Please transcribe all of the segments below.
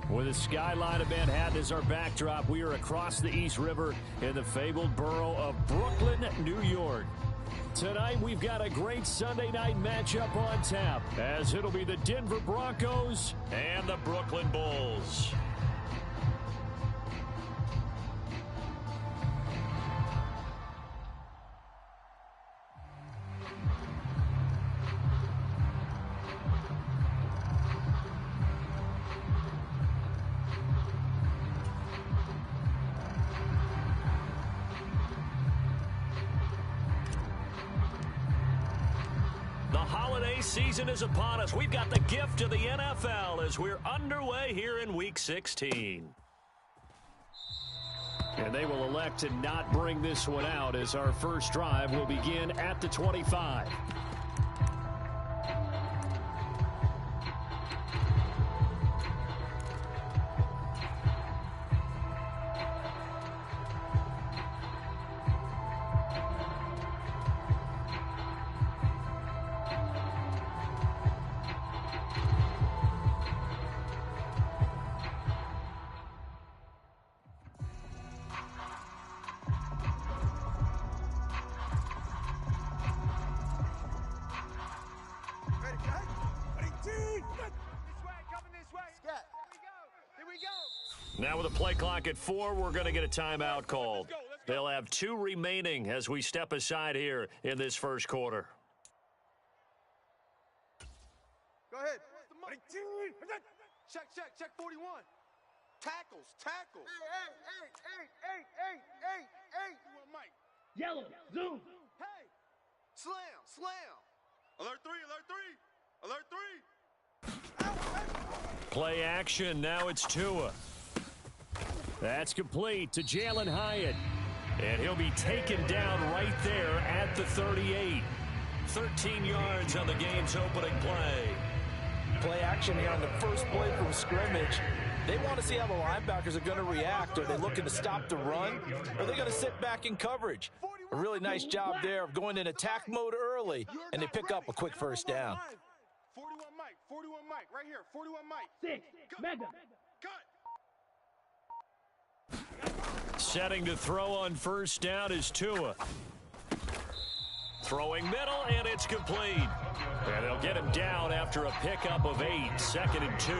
With a skyline of Manhattan as our backdrop, we are across the East River in the fabled borough of Brooklyn, New York. Tonight, we've got a great Sunday night matchup on tap, as it'll be the Denver Broncos and the Brooklyn Bulls. Season is upon us. We've got the gift of the NFL as we're underway here in Week 16. And they will elect to not bring this one out as our first drive will begin at the 25. Now with a play clock at 4, we're going to get a timeout called. They'll have 2 remaining as we step aside here in this first quarter. Go ahead. Check 41. Tackles. Hey. Yellow, zoom. Hey. Slam. Alert 3. Play action. Now it's Tua. That's complete to Jalen Hyatt. And he'll be taken down right there at the 38. 13 yards on the game's opening play. Play action here on the first play from scrimmage. They want to see how the linebackers are going to react. Are they looking to stop the run? Or are they going to sit back in coverage? A really nice job there of going in attack mode early, and they pick up a quick first down. 41 Mike, right here, 41 Mike. 6, Mega. Setting to throw on first down is Tua. Throwing middle, and it's complete. And they'll get him down after a pickup of 8, 2nd and 2.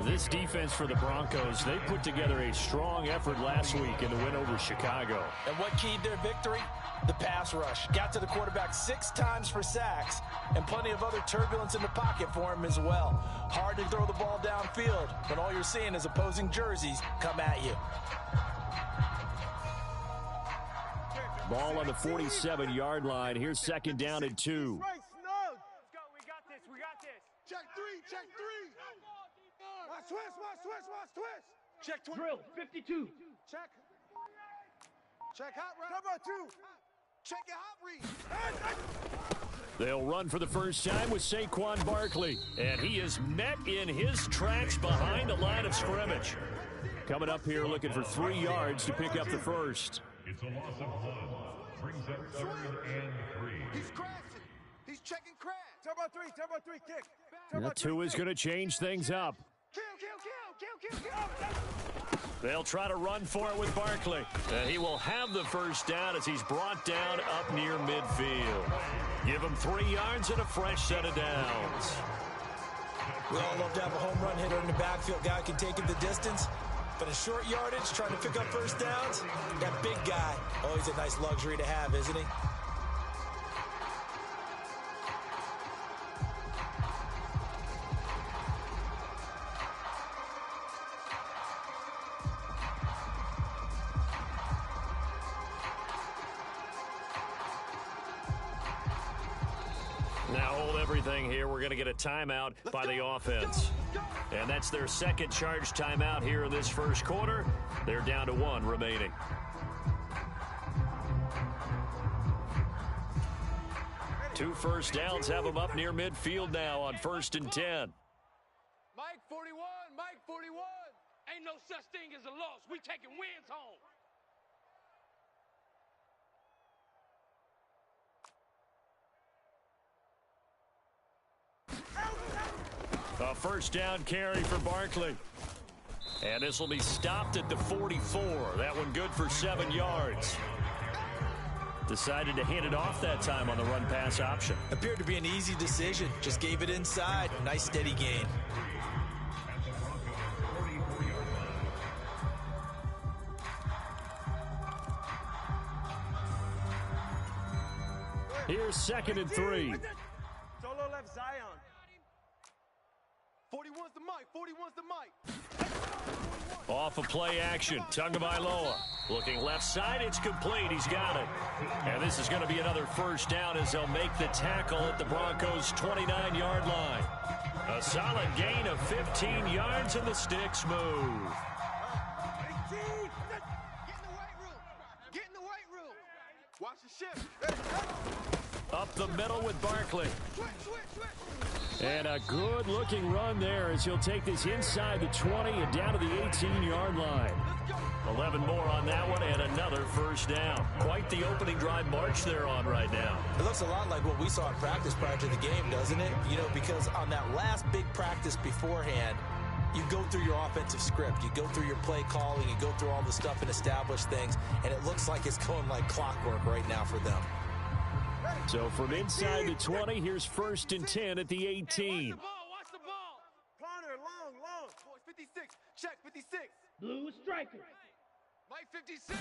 This defense for the Broncos, they put together a strong effort last week in the win over Chicago. And what keyed their victory? The pass rush. Got to the quarterback 6 times for sacks, and plenty of other turbulence in the pocket for him as well. Hard to throw the ball downfield when all you're seeing is opposing jerseys come at you. Ball on the 47-yard line. Here's 2nd down and 2. Let's go. We got this. Check 3. Switch. Check 20. Drill, 52. Check hot route. Number 2. Check your hot read. They'll run for the first time with Saquon Barkley. And he is met in his tracks behind the line of scrimmage. Coming up here looking for 3 yards to pick up the first. It's a loss of 1. Brings up 3rd and 3. He's crashing. He's checking crash. Turbo 3, kick. Now Tua's going to change things up. Kill. They'll try to run for it with Barkley. And he will have the first down as he's brought down up near midfield. Give him 3 yards and a fresh set of downs. We all love to have a home run hitter in the backfield. Guy can take it the distance. But a short yardage, trying to pick up first downs, that big guy, always a nice luxury to have, isn't he? Now hold everything here. We're going to get a timeout by the offense. And that's their second charge timeout here in this first quarter. They're down to 1 remaining. Two first downs have them up near midfield now on 1st and 10. Mike 41. Ain't no such thing as a loss. We taking wins home. A first down carry for Barkley. And this will be stopped at the 44. That one good for 7 yards. Decided to hand it off that time on the run-pass option. Appeared to be an easy decision. Just gave it inside. Nice steady gain. Here's 2nd and 3. Solo left Zion. 41's the mic. 41's the mic. Off of play action. Tagovailoa looking left side. It's complete. He's got it. And this is going to be another first down as they'll make the tackle at the Broncos' 29-yard line. A solid gain of 15 yards and the sticks move. 18. Get in the weight room. Get in the weight room. Watch the shift. Up the middle with Barkley. Switch. And a good-looking run there as he'll take this inside the 20 and down to the 18-yard line. 11 more on that one and another first down. Quite the opening drive march they're on right now. It looks a lot like what we saw in practice prior to the game, doesn't it? You know, because on that last big practice beforehand, you go through your offensive script. You go through your play calling. You go through all the stuff and establish things. And it looks like it's going like clockwork right now for them. So from inside the 20, here's 1st and 10 at the 18. Watch the ball. Corner, long. Boys, 56. Check, 56. Blue striker. Mike 56.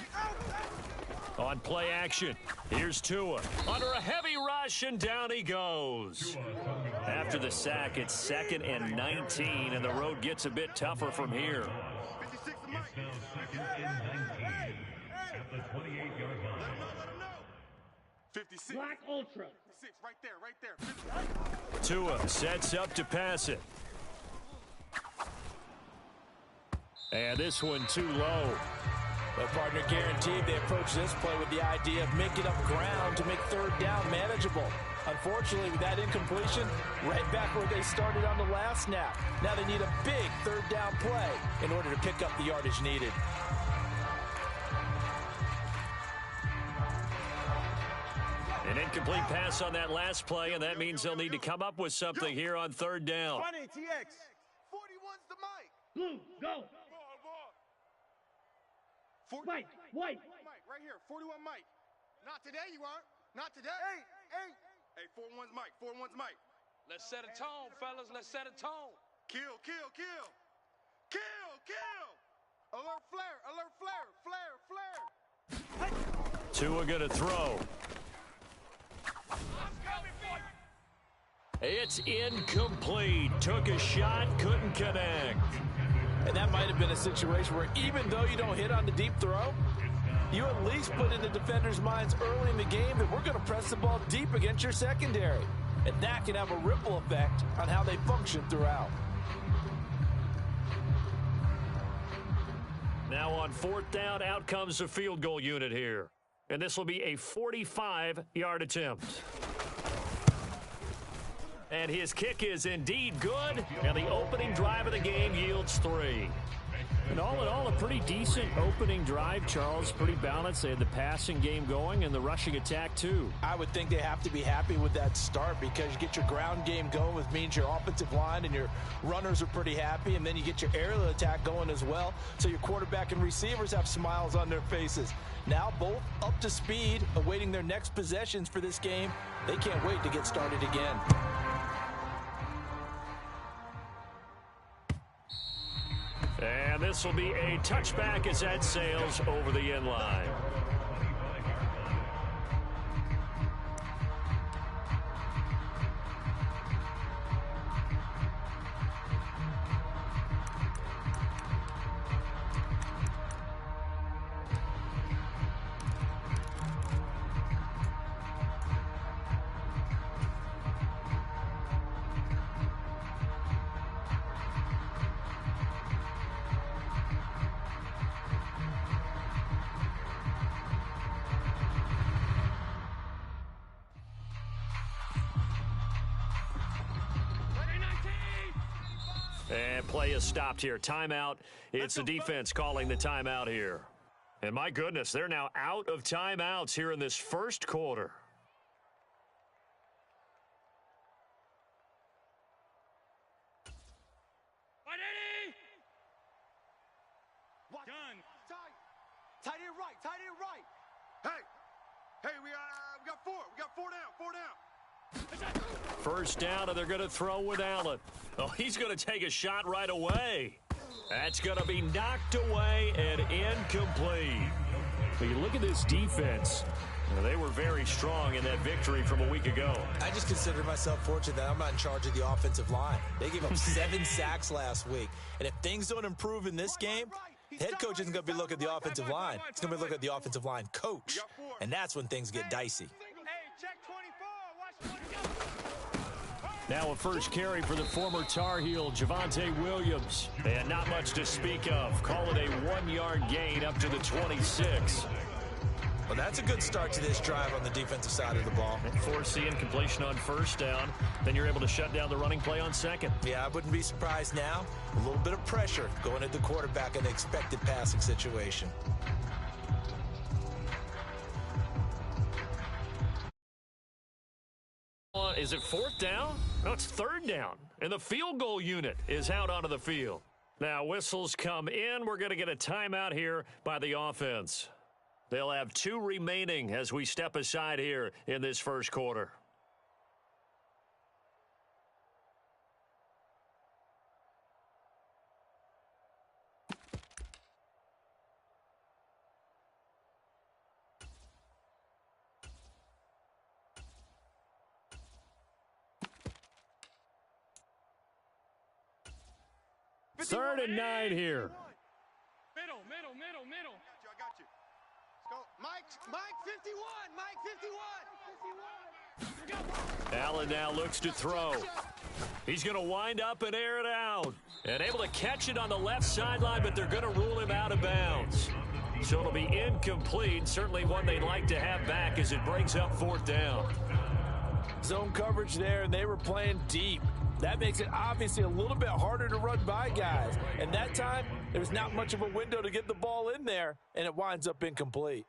On play action, here's Tua. Under a heavy rush, and down he goes. After the sack, it's 2nd and 19, and the road gets a bit tougher from here. 56 the mic. It's now 2nd and 19 at the 28-yard line. Let him know. 56. Black Ultra. 56, right there. Tua sets up to pass it. And this one too low. Well, partner guaranteed they approach this play with the idea of making up ground to make 3rd down manageable. Unfortunately, with that incompletion, right back where they started on the last snap. Now they need a big 3rd down play in order to pick up the yardage needed. An incomplete pass on that last play, and that means they'll need to come up with something here on 3rd down. 20, TX. 41's the mic. Blue, go. Ball. White. Mike, right here. 41 Mike. Not today, you aren't. Not today. Hey, 41's Mike. 41's Mike. Let's set a tone, fellas. Let's set a tone. Kill. Alert flare. Tua gonna throw. It's incomplete. Took a shot, couldn't connect. And that might have been a situation where even though you don't hit on the deep throw, you at least put in the defender's minds early in the game that we're going to press the ball deep against your secondary. And that can have a ripple effect on how they function throughout. Now on 4th down, out comes the field goal unit here. And this will be a 45-yard attempt. And his kick is indeed good, and the opening drive of the game yields 3. And all in all, a pretty decent opening drive, Charles. Pretty balanced. They had the passing game going and the rushing attack, too. I would think they have to be happy with that start because you get your ground game going, which means your offensive line and your runners are pretty happy, and then you get your aerial attack going as well, so your quarterback and receivers have smiles on their faces. Now both up to speed, awaiting their next possessions for this game. They can't wait to get started again. And this will be a touchback as that sails over the end line. And play is stopped here. Timeout. It's the defense calling the timeout here. And my goodness, they're now out of timeouts here in this first quarter. right. Tight end right. Hey, we got four. We got four down. First down, and they're going to throw with Allen. Oh, he's going to take a shot right away. That's going to be knocked away and incomplete. But you look at this defense. They were very strong in that victory from a week ago. I just consider myself fortunate that I'm not in charge of the offensive line. They gave up 7 sacks last week. And if things don't improve in this game, the head coach isn't going to be looking at the offensive line. He's going to be looking at the offensive line coach. And that's when things get dicey. Now a first carry for the former Tar Heel, Javonte Williams. And not much to speak of. Call it a 1-yard gain up to the 26. Well, that's a good start to this drive on the defensive side of the ball. Force the incompletion on first down. Then you're able to shut down the running play on second. Yeah, I wouldn't be surprised now. A little bit of pressure going at the quarterback in the expected passing situation. Is it fourth down? No, it's third down. And the field goal unit is out onto the field. Now whistles come in. We're going to get a timeout here by the offense. They'll have 2 remaining as we step aside here in this first quarter. Third and 9 here. Middle. I got you. Let's go. Mike 51. Mike 51. Allen now looks to throw. He's going to wind up and air it out. And able to catch it on the left sideline, but they're going to rule him out of bounds. So it'll be incomplete. Certainly one they'd like to have back as it brings up fourth down. Zone coverage there, and they were playing deep. That makes it obviously a little bit harder to run by guys. And that time, there was not much of a window to get the ball in there, and it winds up incomplete.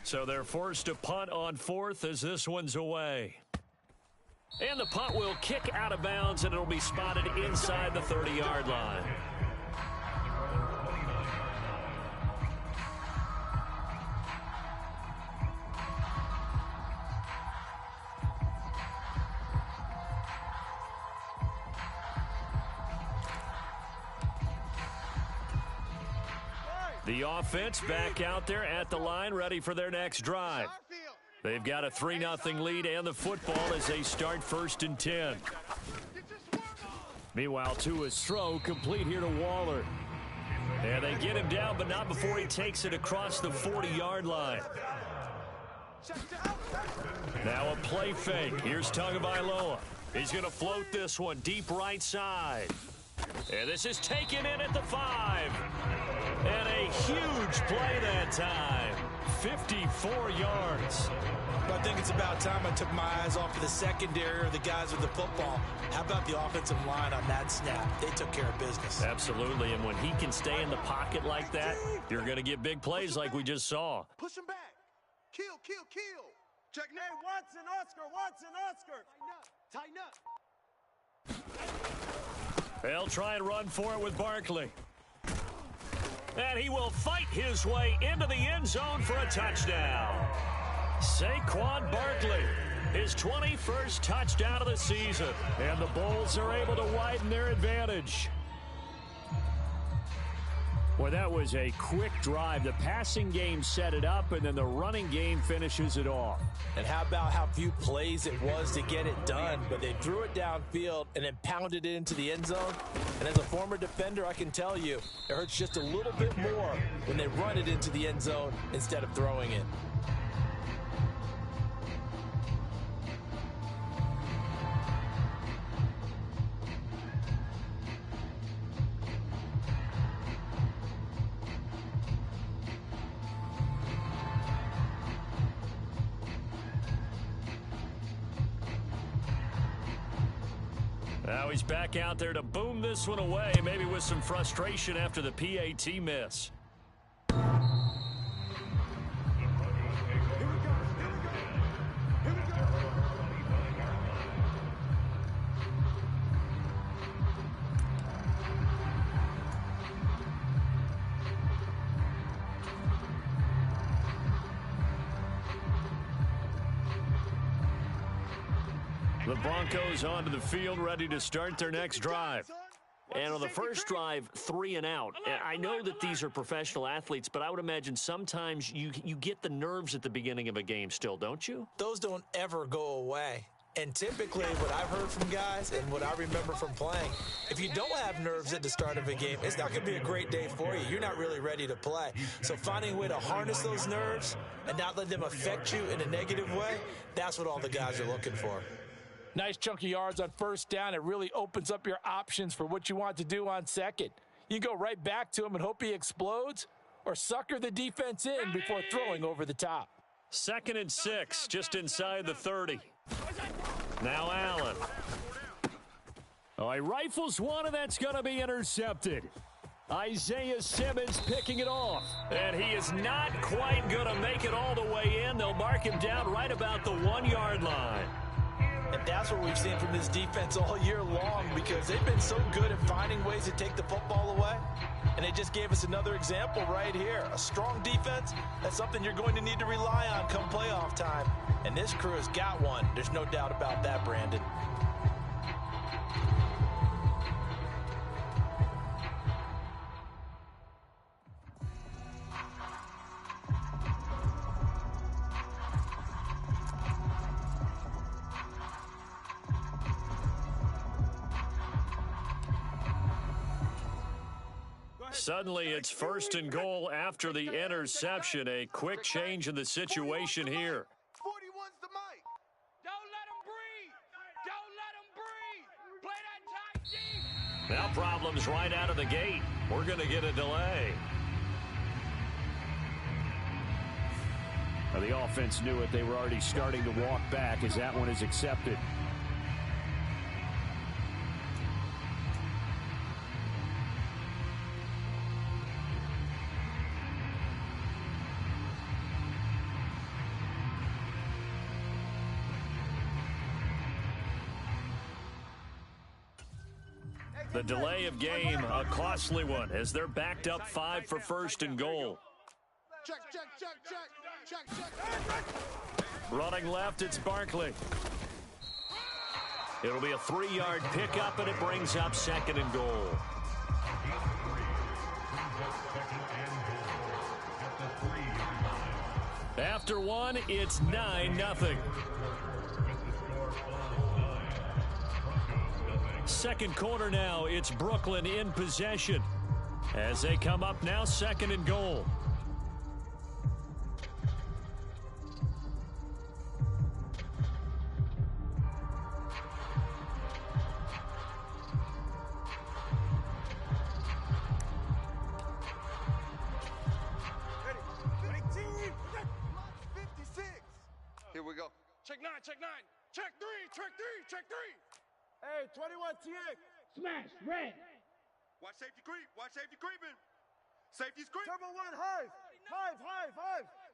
So they're forced to punt on fourth as this one's away. And the punt will kick out of bounds, and it'll be spotted inside the 30-yard line. The offense back out there at the line, ready for their next drive. They've got a 3-0 lead and the football as they start 1st and 10. Meanwhile, Tua's throw complete here to Waller. And they get him down, but not before he takes it across the 40-yard line. Now a play fake. Here's Tagovailoa. He's going to float this one deep right side. And this is taken in at the 5. And a huge play that time. 54 yards. I think it's about time I took my eyes off of the secondary or the guys with the football. How about the offensive line on that snap? They took care of business. Absolutely, and when he can stay in the pocket like that, you're going to get big plays like we just saw. Push him back. Kill. Check now. Oscar. Tighten up. They'll try and run for it with Barkley. And he will fight his way into the end zone for a touchdown. Saquon Barkley, his 21st touchdown of the season. And the Bulls are able to widen their advantage. Well, that was a quick drive. The passing game set it up, and then the running game finishes it off. And how about how few plays it was to get it done, but they threw it downfield and then pounded it into the end zone. And as a former defender, I can tell you, it hurts just a little bit more when they run it into the end zone instead of throwing it. Now he's back out there to boom this one away, maybe with some frustration after the PAT miss. The Broncos onto the field, ready to start their next drive. And on the first drive, 3 and out. I know that these are professional athletes, but I would imagine sometimes you get the nerves at the beginning of a game still, don't you? Those don't ever go away. And typically what I've heard from guys and what I remember from playing, if you don't have nerves at the start of a game, it's not going to be a great day for you. You're not really ready to play. So finding a way to harness those nerves and not let them affect you in a negative way, that's what all the guys are looking for. Nice chunk of yards on first down. It really opens up your options for what you want to do on second. You go right back to him and hope he explodes, or sucker the defense in before throwing over the top. 2nd and 6, just inside the 30. Now Allen. Oh, he rifles one, and that's going to be intercepted. Isaiah Simmons picking it off. And he is not quite going to make it all the way in. They'll mark him down right about the 1-yard line. And that's what we've seen from this defense all year long, because they've been so good at finding ways to take the football away. And they just gave us another example right here. A strong defense, that's something you're going to need to rely on come playoff time. And this crew has got one. There's no doubt about that, Brandon. Suddenly, it's 1st and goal after the interception. A quick change in the situation here. 41's the mic. Don't let him breathe. Don't let him breathe. Play that tight deep. Now problems right out of the gate. We're going to get a delay. Well, the offense knew it. They were already starting to walk back as that one is accepted. The delay of game, a costly one, as they're backed up 5 for 1st and goal. Check, check, check, check, check, check. Running left, it's Barkley. It'll be a 3-yard pickup, and it brings up 2nd and goal. After one, it's 9-0. Second quarter now, it's Brooklyn in possession as they come up now 2nd and goal. Ready, team. 56. Here we go. Check 9, check 9. Check 3, check 3, check 3. Hey, 21 TX. Smash, red. Watch safety creep. Watch safety creeping. Safety's creep. Turbo 1, hive. Hive.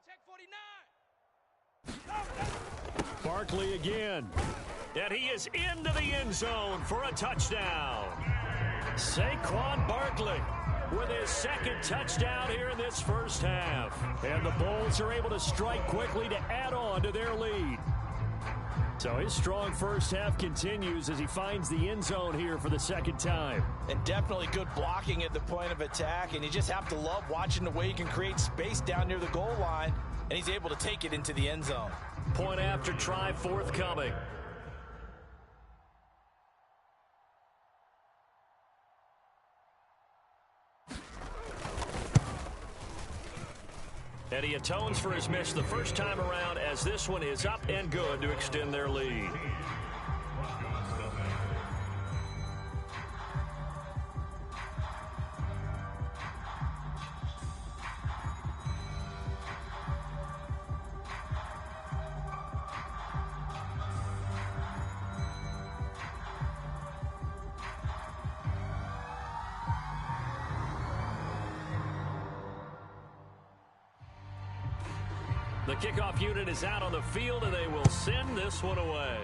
Check 49. Barkley again. And he is into the end zone for a touchdown. Saquon Barkley with his 2nd touchdown here in this first half. And the Bulls are able to strike quickly to add on to their lead. So his strong first half continues as he finds the end zone here for the 2nd time. And definitely good blocking at the point of attack, and you just have to love watching the way he can create space down near the goal line, and he's able to take it into the end zone. Point after try forthcoming. And he atones for his miss the first time around, as this one is up and good to extend their lead. The kickoff unit is out on the field, and they will send this one away.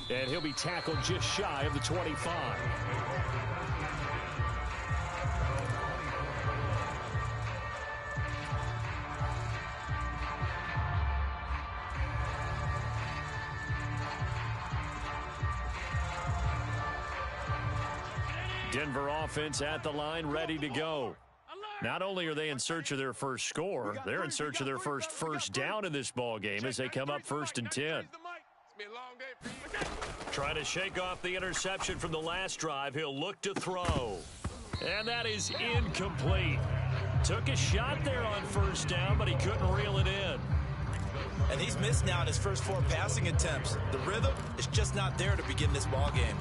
And he'll be tackled just shy of the 25. Denver offense at the line, ready to go. Not only are they in search of their first score, they're in search of their first down in this ball game as they come up 1st and 10. Try to shake off the interception from the last drive. He'll look to throw. And that is incomplete. Took a shot there on 1st down, but he couldn't reel it in. And he's missed now in his first 4 passing attempts. The rhythm is just not there to begin this ball game.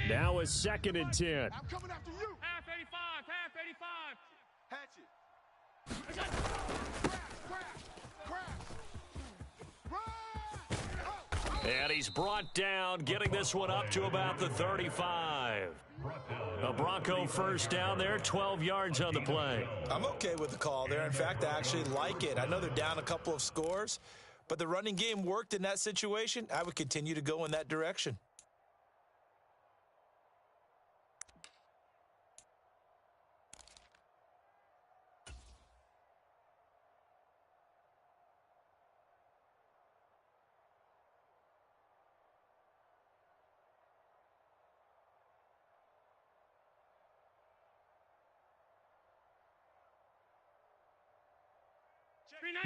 Now is 2nd and 10. I'm coming after you. Half 85, half 85. And he's brought down, getting this one up to about the 35. A Bronco first down there, 12 yards on the play. I'm okay with the call there. In fact, I actually like it. I know they're down a couple of scores, but the running game worked in that situation. I would continue to go in that direction.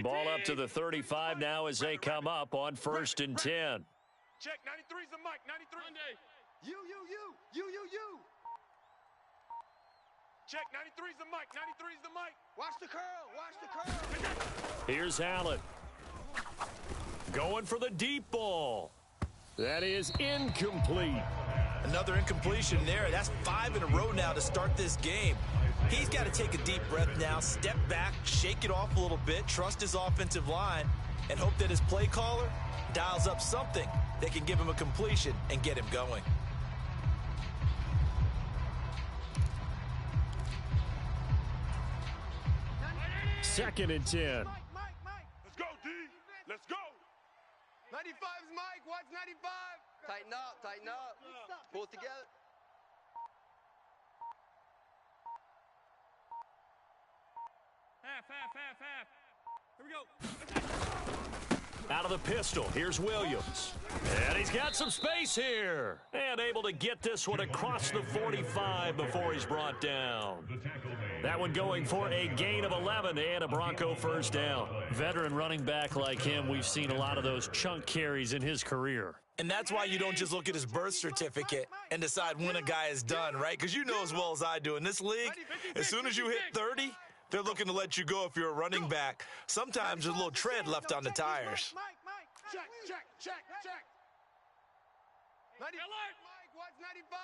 Ball up to the 35 now as they come up on 1st and 10. Check, 93's the mic, 93. You. Check, 93's the mic, 93's the mic. Watch the curl. Here's Allen. Going for the deep ball. That is incomplete. Another incompletion there. That's 5 in a row now to start this game. He's got to take a deep breath now, step back, shake it off a little bit, trust his offensive line, and hope that his play caller dials up something that can give him a completion and get him going. Second and 10. Mike. Let's go, D. Let's go. 95's Mike. Watch 95. Tighten up. Pull it together. Half. Here we go. Out of the pistol, here's Williams. And he's got some space here. And able to get this one across the 45 before he's brought down. That one going for a gain of 11 and a Bronco first down. Veteran running back like him, we've seen a lot of those chunk carries in his career. And that's why you don't just look at his birth certificate and decide when a guy is done, right? Because you know as well as I do, in this league, as soon as you hit 30, they're looking to let you go if you're a running back. Sometimes there's a little tread left on the tires. Mike. Check. 90. Mike, watch 95.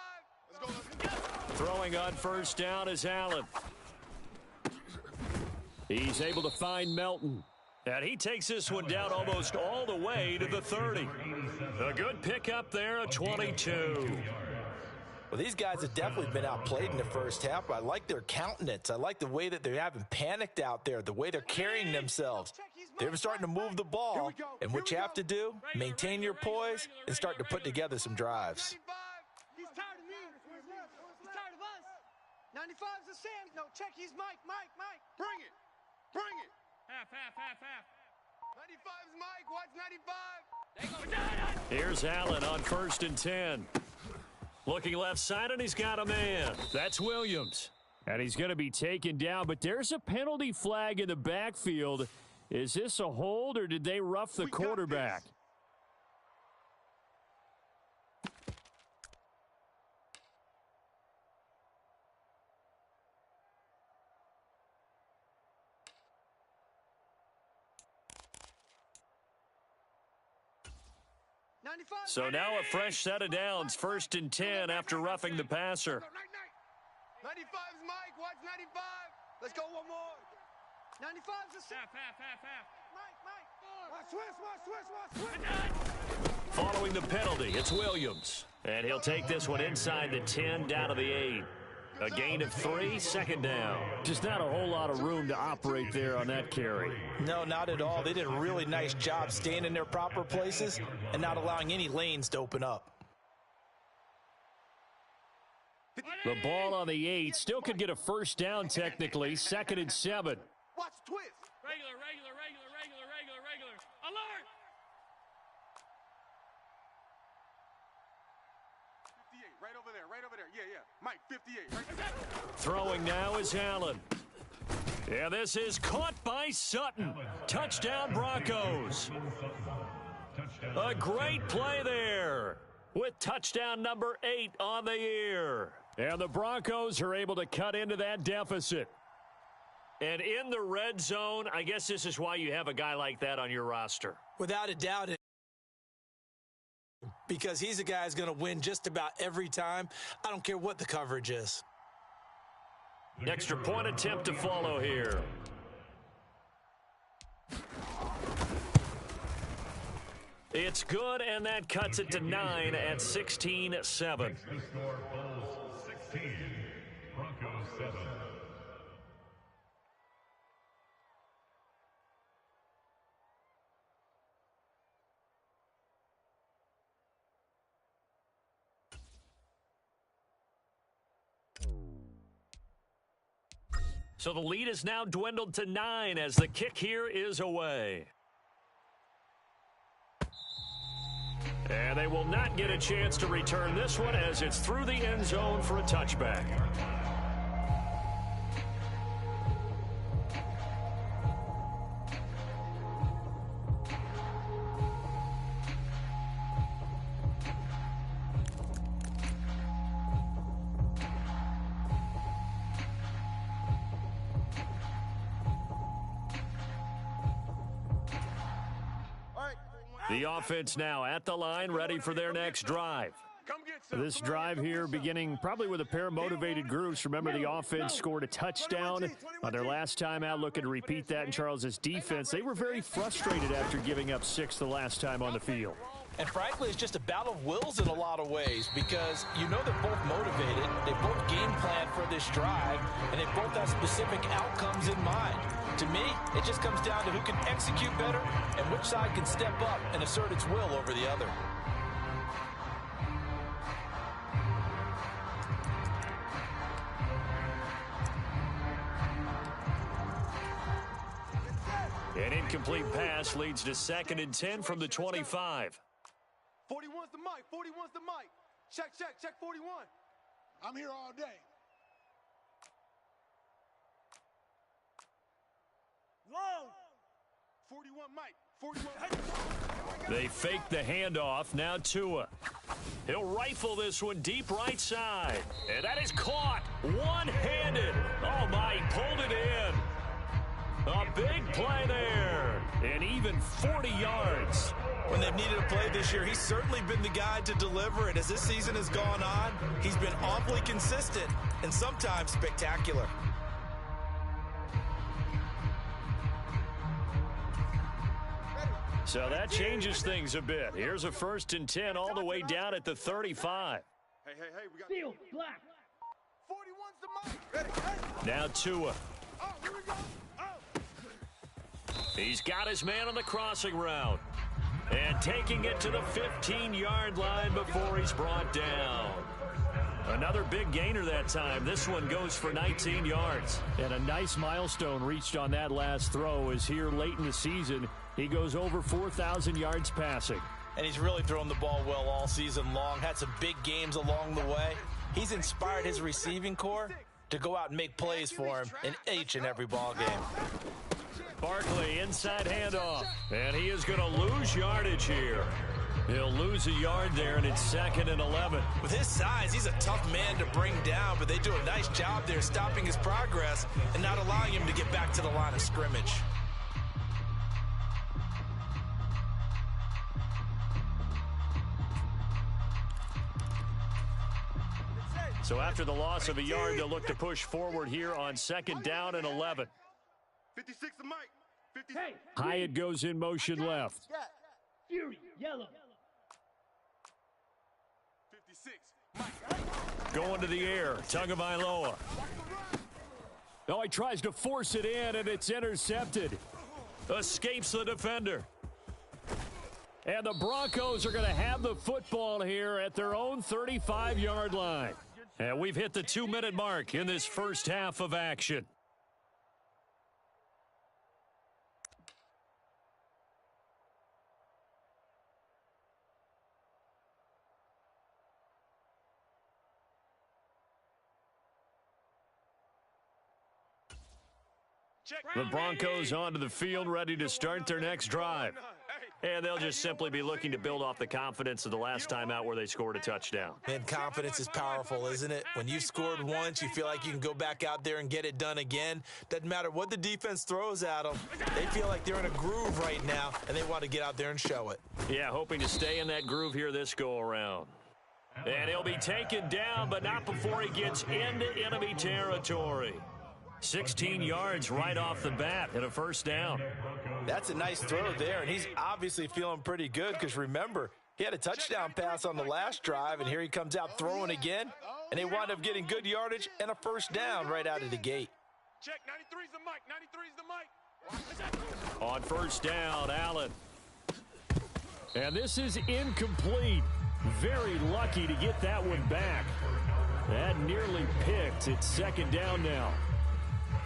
Let's go. Throwing on first down is Allen. He's able to find Melton. And he takes this one down almost all the way to the 30. A good pickup there, a 22. Well, these guys have definitely been outplayed in the first half. I like their countenance. I like the way that they haven't panicked out there, the way they're carrying themselves. They're starting to move the ball, and what you have to do, maintain your poise and start to put together some drives. He's tired of me. He's tired of us. 95's the Sam. No, check. He's Mike. Bring it. Half. 95's Mike. Watch 95. Here's Allen on 1st and 10. Looking left side, and he's got a man. That's Williams. And he's going to be taken down, but there's a penalty flag in the backfield. Is this a hold, or did they rough the quarterback? So now a fresh set of downs, 1st and 10 after roughing the passer. 95's Mike. Watch 95. Let's go one more. 95's the Sam. Half. Mike. Watch switch. Following the penalty, it's Williams. And he'll take this one inside the 10, down to the 8. A gain of 3, 2nd down. Just not a whole lot of room to operate there on that carry. No, not at all. They did a really nice job staying in their proper places and not allowing any lanes to open up. The ball on the 8. Still could get a first down technically. 2nd and 7. Watch twist. Regular. Alert! 58, right over there. Yeah. Mike, 58, right there. Throwing now is Allen. Yeah, this is caught by Sutton. Touchdown, Broncos. A great play there with touchdown number 8 on the year. And the Broncos are able to cut into that deficit. And in the red zone, I guess this is why you have a guy like that on your roster. Without a doubt, because he's a guy who's going to win just about every time. I don't care what the coverage is. Extra point attempt to follow here. It's good, and that cuts it to 9 at 16-7. The score, Bulls 16, Broncos 7. So the lead is now dwindled to 9 as the kick here is away. And they will not get a chance to return this one as it's through the end zone for a touchback. The offense now at the line, ready for their next drive. This drive here beginning probably with a pair of motivated groups. Remember, the offense scored a touchdown on their last time out, looking to repeat that in Charles's defense. They were very frustrated after giving up 6 the last time on the field. And frankly, it's just a battle of wills in a lot of ways because you know they're both motivated, they both game plan for this drive, and they both have specific outcomes in mind. To me, it just comes down to who can execute better and which side can step up and assert its will over the other. An incomplete pass leads to 2nd and 10 from the 25. 41's the mic. 41's the mic. Check 41. I'm here all day. Long. 41 mic. 41. They fake the handoff. Now Tua. He'll rifle this one deep right side. And that is caught one-handed. Oh, my, he pulled it in. A big play there. And even 40 yards. When they've needed a play this year, he's certainly been the guy to deliver it. As this season has gone on, he's been awfully consistent and sometimes spectacular. So that changes things a bit. Here's a 1st and 10 all the way down at the 35. Hey, we got Steel black. 41's the mic. Now Tua. Oh, here we go. Oh. He's got his man on the crossing route. And taking it to the 15-yard line before he's brought down. Another big gainer that time. This one goes for 19 yards. And a nice milestone reached on that last throw is here late in the season. He goes over 4,000 yards passing. And he's really thrown the ball well all season long. Had some big games along the way. He's inspired his receiving corps to go out and make plays for him in each and every ball game. Barkley inside handoff. And he is going to lose yardage here. He'll lose a yard there, and it's 2nd and 11. With his size, he's a tough man to bring down, but they do a nice job there stopping his progress and not allowing him to get back to the line of scrimmage. So after the loss of a yard, they'll look to push forward here on 2nd down and 11. 56 the mic. 56. Hey, Hyatt goes in motion left. Fury, yellow. 56. Going to the air. Tagovailoa. Oh, he tries to force it in, and it's intercepted. Escapes the defender. And the Broncos are going to have the football here at their own 35-yard line. And we've hit the 2-minute mark in this first half of action. The Broncos onto the field, ready to start their next drive. And they'll just simply be looking to build off the confidence of the last time out where they scored a touchdown. And confidence is powerful, isn't it? When you've scored once, you feel like you can go back out there and get it done again. Doesn't matter what the defense throws at them. They feel like they're in a groove right now, and they want to get out there and show it. Yeah, hoping to stay in that groove here this go-around. And he'll be taken down, but not before he gets into enemy territory. 16 yards right off the bat and a first down. That's a nice throw there, and he's obviously feeling pretty good because, remember, he had a touchdown pass on the last drive, and here he comes out throwing again, and they wind up getting good yardage and a first down right out of the gate. Check, 93's the mic, 93's the mic. On first down, Allen. And this is incomplete. Very lucky to get that one back. That nearly picked. It's second down now.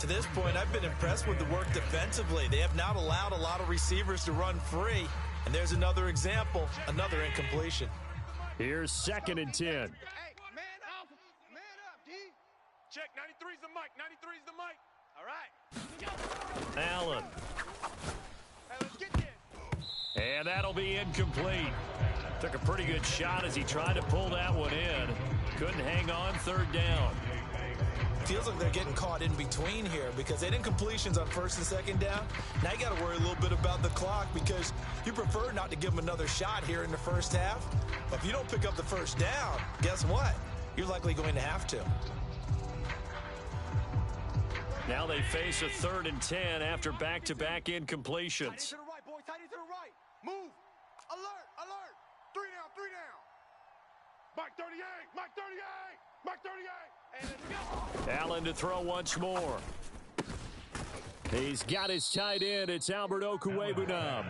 To this point, I've been impressed with the work defensively. They have not allowed a lot of receivers to run free. And there's another example, another incompletion. Here's 2nd and 10. Hey, man up, D. Check, 93's the mic, 93's the mic. All right. Allen. Hey, let's get there. And that'll be incomplete. Took a pretty good shot as he tried to pull that one in. Couldn't hang on, third down. Feels like they're getting caught in between here because they didn't completions on first and second down. Now you got to worry a little bit about the clock because you prefer not to give them another shot here in the first half. But if you don't pick up the first down, guess what? You're likely going to have to. Now they face a 3rd and 10 after back-to-back incompletions. Tight to the right, boys. Tight to the right. Move. Alert, alert. 3 down, 3 down. Mike 38, Mike 38, Mike 38. And let's go. Allen to throw once more. He's got his tight end. It's Albert Okwuegbunam.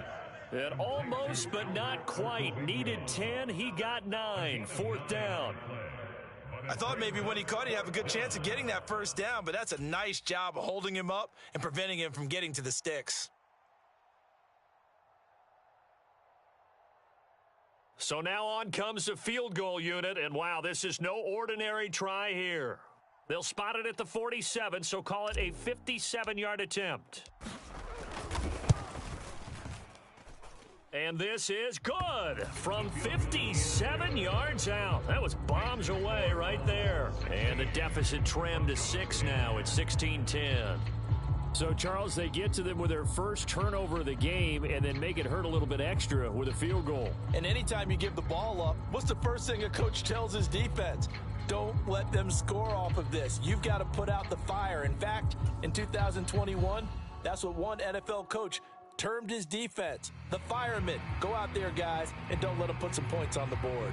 And almost, but not quite. Needed 10. He got 9. 4th down. I thought maybe when he caught it, he'd have a good chance of getting that first down, but that's a nice job of holding him up and preventing him from getting to the sticks. So now on comes the field goal unit, and wow, this is no ordinary try here. They'll spot it at the 47, so call it a 57-yard attempt. And this is good from 57 yards out. That was bombs away right there. And the deficit trimmed to 6 now. It's 16-10. So, Charles, they get to them with their first turnover of the game and then make it hurt a little bit extra with a field goal. And anytime you give the ball up, what's the first thing a coach tells his defense? Don't let them score off of this. You've got to put out the fire. In fact, in 2021, that's what one NFL coach termed his defense, the firemen. Go out there, guys, and don't let them put some points on the board.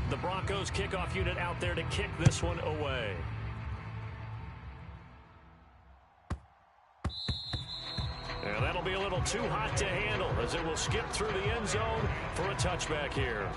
The Broncos kickoff unit out there to kick this one away. And that'll be a little too hot to handle as it will skip through the end zone for a touchback here.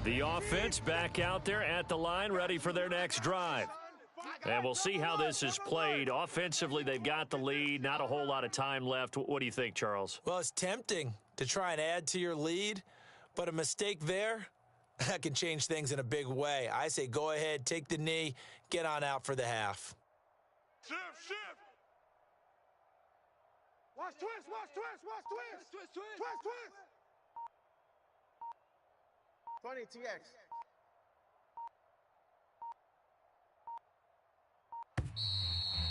The offense back out there at the line, ready for their next drive. And we'll see how this is played. Offensively, they've got the lead. Not a whole lot of time left. What do you think, Charles? Well, it's tempting to try and add to your lead, but a mistake there, that can change things in a big way. I say go ahead, take the knee, get on out for the half. Shift. Watch twist, watch twist, watch twist. Twist. 20 TX.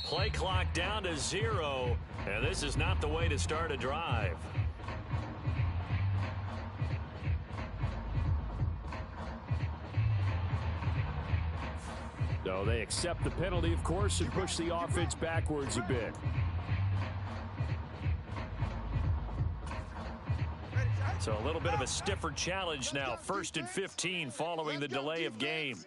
Play clock down to 0, and this is not the way to start a drive. So they accept the penalty, of course, and push the offense backwards a bit. So a little bit of a stiffer challenge now. 1st and 15 following the delay of game.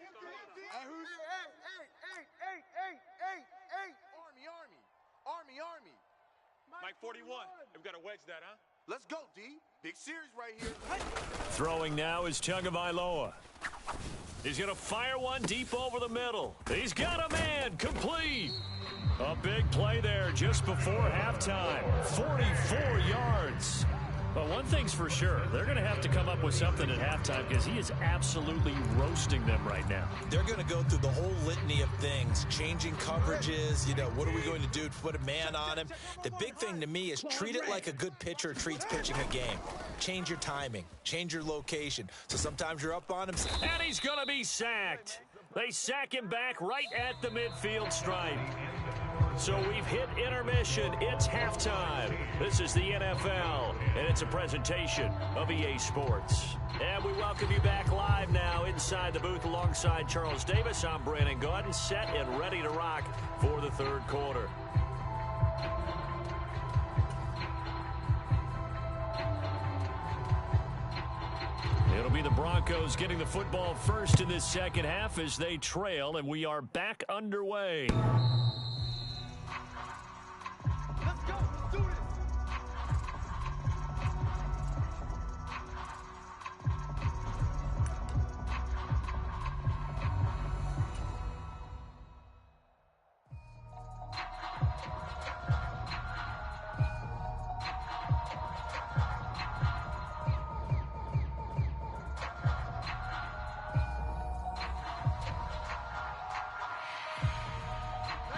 Army. Mike 41. We've got to wedge that, huh? Let's go, D. Big series right here. Throwing now is Tagovailoa. He's going to fire one deep over the middle. He's got a man. Complete. A big play there just before halftime. 44 yards. But one thing's for sure, they're going to have to come up with something at halftime because he is absolutely roasting them right now. They're going to go through the whole litany of things, changing coverages, what are we going to do to put a man on him? The big thing to me is treat it like a good pitcher treats pitching a game. Change your timing, change your location. So sometimes you're up on him. And he's going to be sacked. They sack him back right at the midfield stripe. So we've hit intermission. It's halftime. This is the NFL, and it's a presentation of EA Sports. And we welcome you back live now inside the booth alongside Charles Davis. I'm Brandon Gaudin, set and ready to rock for the third quarter. It'll be the Broncos getting the football first in this second half as they trail, and we are back underway.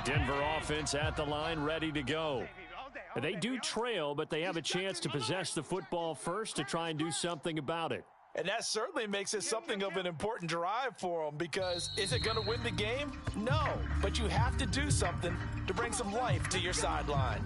Denver offense at the line, ready to go. They do trail, but they have a chance to possess the football first to try and do something about it. And that certainly makes it something of an important drive for them, because is it going to win the game? No, but you have to do something to bring some life to your sideline.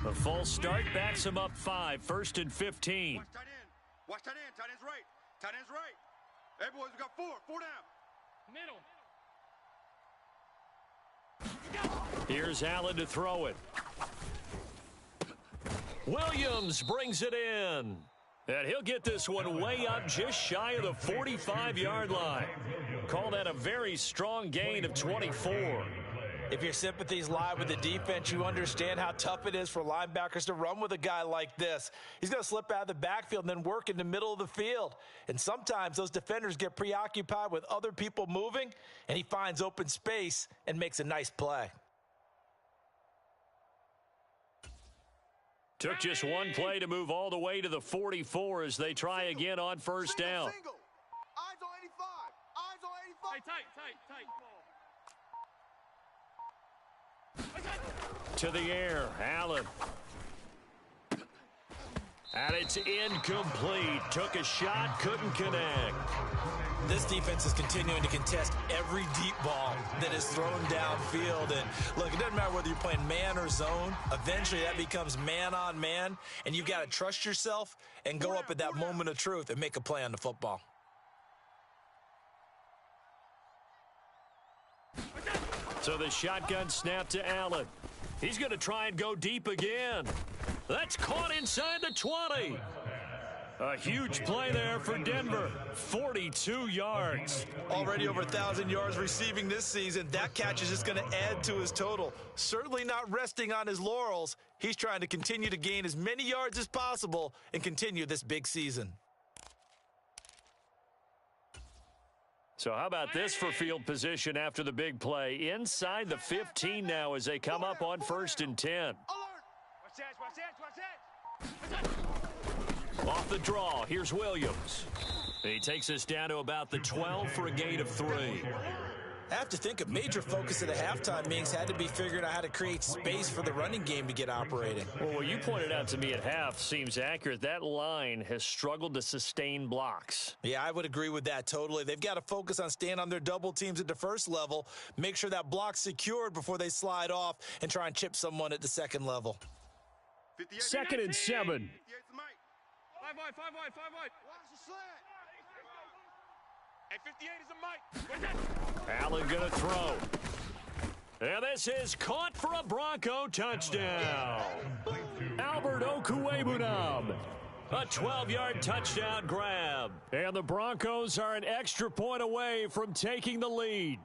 A false start backs him up 5, 1st and 15. Watch tight end. Watch tight end. Tight end's right. Tight end's right. Hey, boys, we got 4. 4 down. Middle. Here's Allen to throw it. Williams brings it in. And he'll get this one way up just shy of the 45-yard line. Call that a very strong gain of 24. If your sympathies lie with the defense, you understand how tough it is for linebackers to run with a guy like this. He's going to slip out of the backfield and then work in the middle of the field. And sometimes those defenders get preoccupied with other people moving, and he finds open space and makes a nice play. Took just one play to move all the way to the 44 as they try again on first down. Eyes on 85. Eyes on 85. Tight. To the air, Allen. And it's incomplete. Took a shot, couldn't connect. This defense is continuing to contest every deep ball that is thrown downfield. And look, it doesn't matter whether you're playing man or zone. Eventually that becomes man on man, and you've got to trust yourself and go up at that moment of truth and make a play on the football. So the shotgun snap to Allen. He's going to try and go deep again. That's caught inside the 20. A huge play there for Denver. 42 yards. Already over 1,000 yards receiving this season. That catch is just going to add to his total. Certainly not resting on his laurels. He's trying to continue to gain as many yards as possible and continue this big season. So how about this for field position after the big play? Inside the 15 now as they come up on 1st and 10. Off the draw, here's Williams. He takes us down to about the 12 for a gain of 3. I have to think a major focus of the halftime meetings had to be figuring out how to create space for the running game to get operating. Well, what you pointed out to me at half seems accurate. That line has struggled to sustain blocks. Yeah, I would agree with that totally. They've got to focus on staying on their double teams at the first level, make sure that block's secured before they slide off and try and chip someone at the second level. 2nd and 7. 5 wide. Watch the slant. Hey, 58 is a mic. Allen going to throw. And this is caught for a Bronco touchdown. Albert Okwuegbunam. A 12-yard touchdown grab. And the Broncos are an extra point away from taking the lead.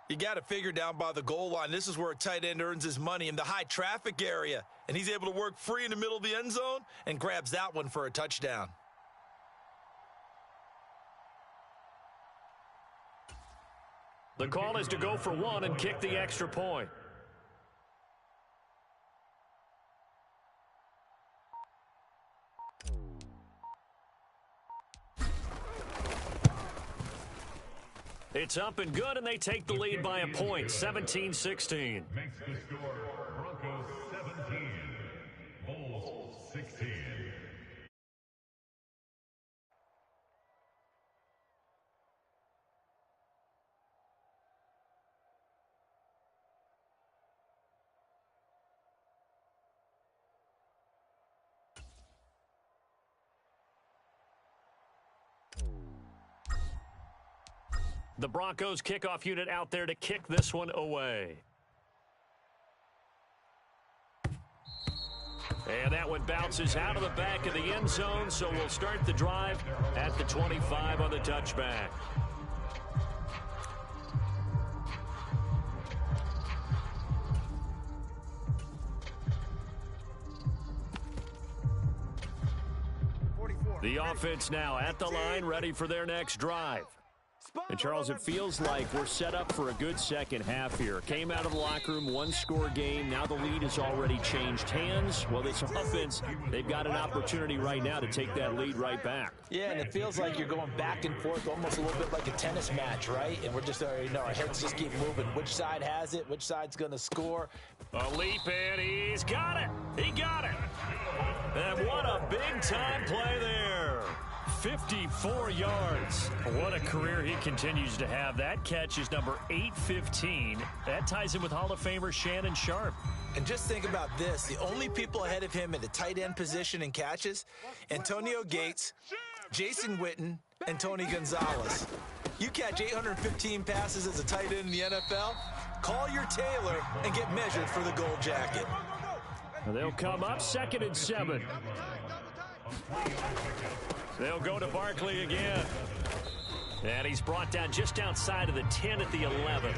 You got to figure down by the goal line. This is where a tight end earns his money, in the high traffic area. And he's able to work free in the middle of the end zone and grabs that one for a touchdown. The call is to go for one and kick the extra point. It's up and good, and they take the lead by a point, 17-16. Makes the score Broncos 17, Bulls 16. The Broncos kickoff unit out there to kick this one away. And that one bounces out of the back of the end zone, so we'll start the drive at the 25 on the touchback. The offense now at the line, ready for their next drive. And, Charles, it feels like we're set up for a good second half here. Came out of the locker room, one-score game. Now the lead has already changed hands. Well, this offense, they've got an opportunity right now to take that lead right back. Yeah, and it feels like you're going back and forth, almost a little bit like a tennis match, right? And we're just, our heads just keep moving. Which side has it? Which side's going to score? A leap in. He's got it. He got it. And what a big-time play there. 54 yards. What a career he continues to have. That catch is number 815. That ties him with Hall of Famer Shannon Sharp. And just think about this. The only people ahead of him at the tight end position in catches, Antonio Gates, Jason Witten, and Tony Gonzalez. You catch 815 passes as a tight end in the NFL, call your tailor and get measured for the gold jacket. They'll come up 2nd and 7. They'll go to Barkley again. And he's brought down just outside of the 10 at the 11.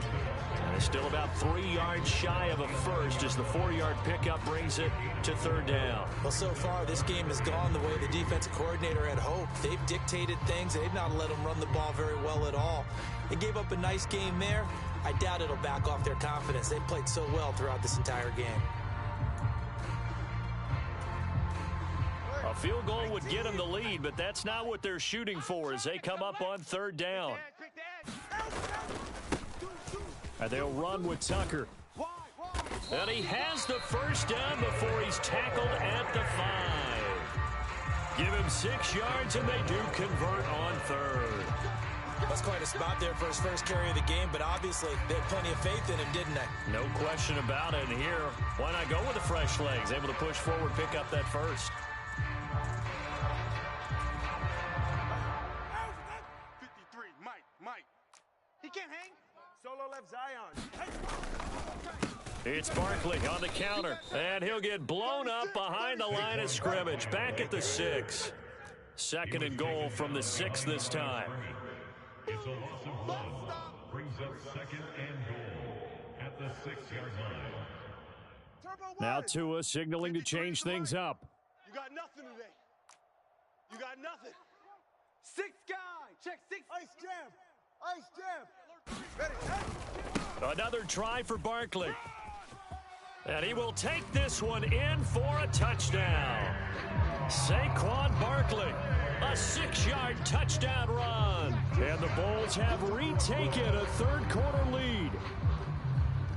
And still about 3 yards shy of a first as the 4-yard pickup brings it to 3rd down. Well, so far this game has gone the way the defensive coordinator had hoped. They've dictated things. They've not let them run the ball very well at all. They gave up a nice game there. I doubt it'll back off their confidence. They've played so well throughout this entire game. A field goal would get them the lead, but that's not what they're shooting for as they come up on 3rd down. And they'll run with Tucker. And he has the first down before he's tackled at the 5. Give him 6 yards, and they do convert on 3rd. That's quite a spot there for his first carry of the game, but obviously they had plenty of faith in him, didn't they? No question about it. And here, why not go with the fresh legs? Able to push forward, pick up that first. 53, Mike. He can't hang. Solo left Zion. It's Barkley on the counter, and he'll get blown up behind the line of scrimmage. Back at the 6. 2nd and goal from the 6 this time. It's a loss of 1. Brings up 2nd and goal at the 6-yard line. Now Tua signaling to change things up. You got nothing today. You got nothing. 6 guy. Check 6. Ice jam. Ice jam. Ready. Another try for Barkley. And he will take this one in for a touchdown. Saquon Barkley A 6-yard touchdown run. And the Bulls have retaken a third-quarter lead.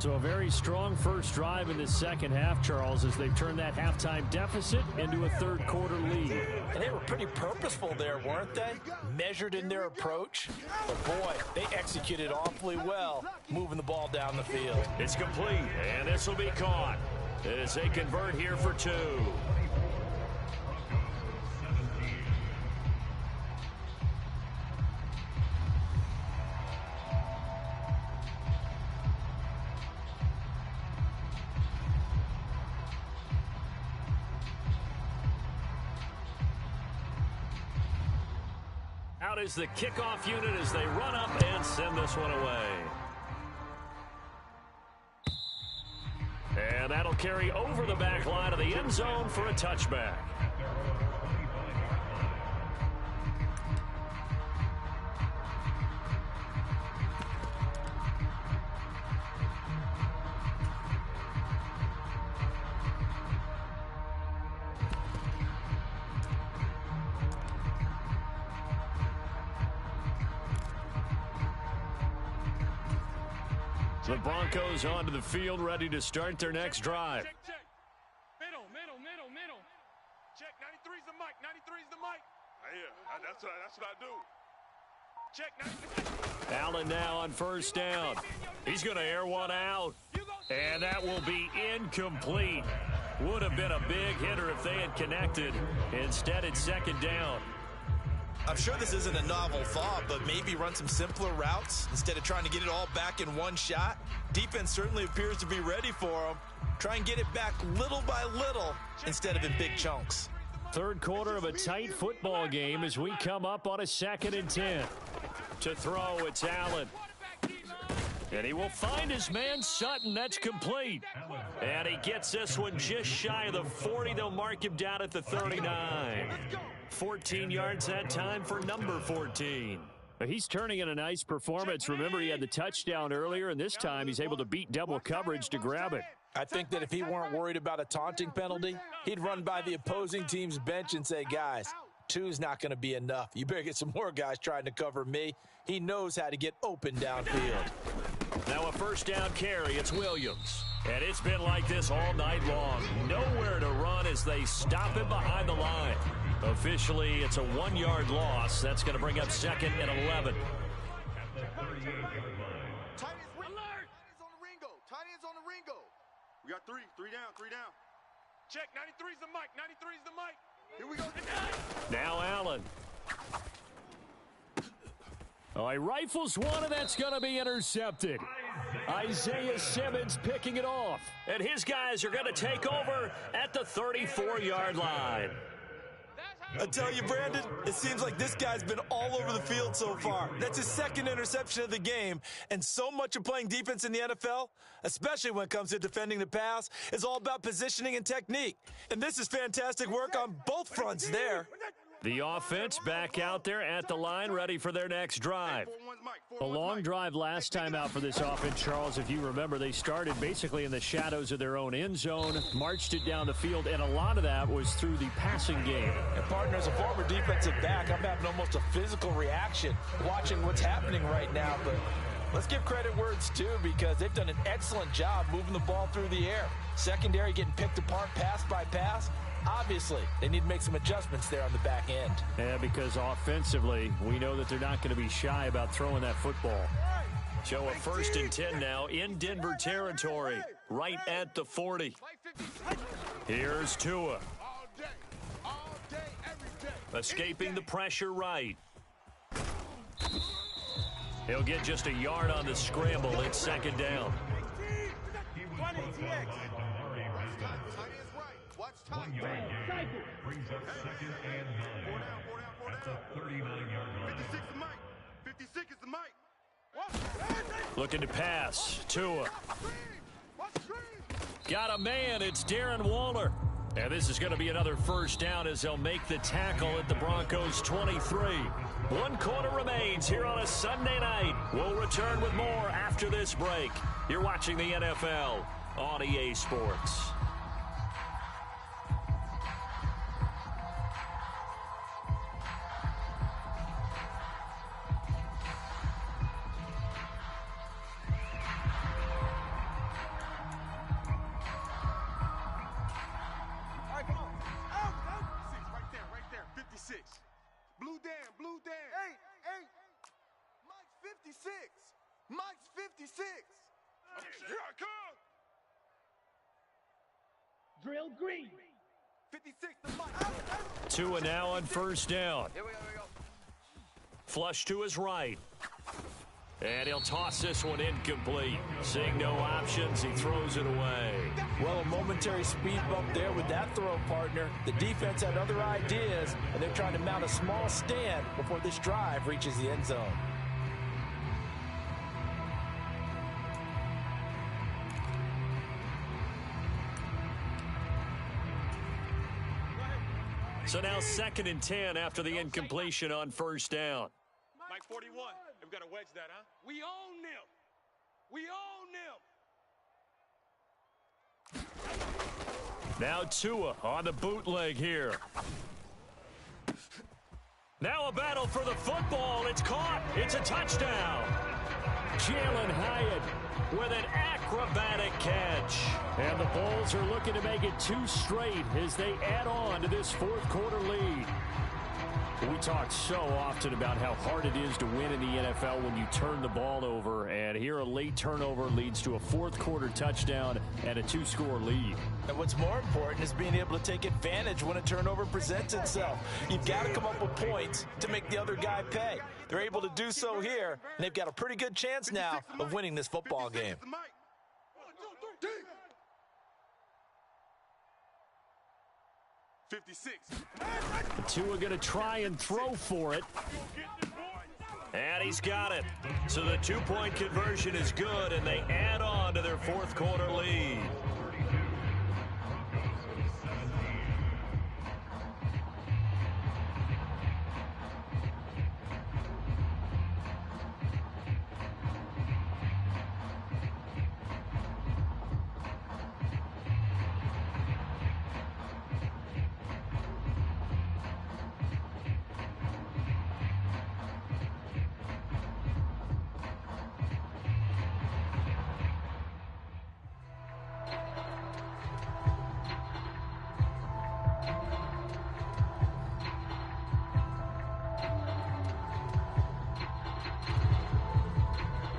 So a very strong first drive in the second half, Charles, as they've turned that halftime deficit into a third-quarter lead. And they were pretty purposeful there, weren't they? Measured in their approach. But, boy, they executed awfully well, moving the ball down the field. It's complete, and this will be caught as they convert here for 2. Out is the kickoff unit as they run up and send this one away. And that'll carry over the back line of the end zone for a touchback. The Broncos onto the field, ready to start their next drive. Check, check. Middle. Check, 93's the mic, 93's the mic. Yeah, that's what I do. Check, 93. Allen now on first down. He's going to air one out. And that will be incomplete. Would have been a big hitter if they had connected. Instead, it's second down. I'm sure this isn't a novel thought, but maybe run some simpler routes instead of trying to get it all back in one shot. Defense certainly appears to be ready for them. Try and get it back little by little instead of in big chunks. Third quarter of a tight football game as we come up on a 2nd and 10. To throw, it's Allen. And he will find his man Sutton. That's complete. And he gets this one just shy of the 40. They'll mark him down at the 39. 14 yards that time for number 14. He's turning in a nice performance. Remember, he had the touchdown earlier, and this time he's able to beat double coverage to grab it. I think that if he weren't worried about a taunting penalty, he'd run by the opposing team's bench and say, guys, 2's not going to be enough. You better get some more guys trying to cover me. He knows how to get open downfield. Now a first down carry. It's Williams. And it's been like this all night long. Nowhere to run as they stop him behind the line. Officially, it's a 1-yard loss. That's going to bring up 2nd and 11. Tight ends on the Ringo. Tight ends on the Ringo. We got 3 down. Check, 93's the mic, 93's the mic. Here we go. Now Allen. Oh, he rifles one, and that's going to be intercepted. Isaiah Simmons picking it off. And his guys are going to take over at the 34-yard line. I tell you, Brandon, it seems like this guy's been all over the field so far. That's his 2nd interception of the game. And so much of playing defense in the NFL, especially when it comes to defending the pass, is all about positioning and technique. And this is fantastic work on both fronts there. The offense back out there at the line, ready for their next drive. A long drive last time out for this offense, Charles. If you remember, they started basically in the shadows of their own end zone, marched it down the field, and a lot of that was through the passing game. And partner, as a former defensive back, I'm having almost a physical reaction watching what's happening right now. But let's give credit where it's due, because they've done an excellent job moving the ball through the air. Secondary getting picked apart pass by pass. Obviously, they need to make some adjustments there on the back end. Yeah, because offensively, we know that they're not going to be shy about throwing that football. So a 1st and 10 now in Denver territory, right at the 40. Here's Tua. All day, every day. Escaping the pressure right. He'll get just a yard on the scramble. It's 2nd down. One yard gain brings up 2nd and 9 at the 39-yard line. 56 is the mic. 56 is the mic. Looking to pass. Tua. Got a man. It's Darren Waller. And this is going to be another first down as they'll make the tackle at the Broncos 23. 1 quarter remains here on a Sunday night. We'll return with more after this break. You're watching the NFL on EA Sports. Here I come. Drill green. 56 the mic. Tua now on first down. Here we go. Flush to his right. And he'll toss this one incomplete. Seeing no options, he throws it away. Well, a momentary speed bump there with that throw, partner. The defense had other ideas, and they're trying to mount a small stand before this drive reaches the end zone. So now 2nd and 10 after the incompletion on first down. Mike 41. We've got to wedge that, huh? We own them. We own them. Now Tua on the bootleg here. Now a battle for the football. It's caught. It's a touchdown. Jalen Hyatt with an acrobatic catch. And the Bulls are looking to make it 2 straight as they add on to this 4th quarter lead. We talk so often about how hard it is to win in the NFL when you turn the ball over, and here a late turnover leads to a 4th quarter touchdown and a 2-score lead. And what's more important is being able to take advantage when a turnover presents itself. You've got to come up with points to make the other guy pay. They're able to do so here, and they've got a pretty good chance now of winning this football game. 56. Tua going to try and throw for it. And he's got it. So the 2-point conversion is good, and they add on to their 4th quarter lead.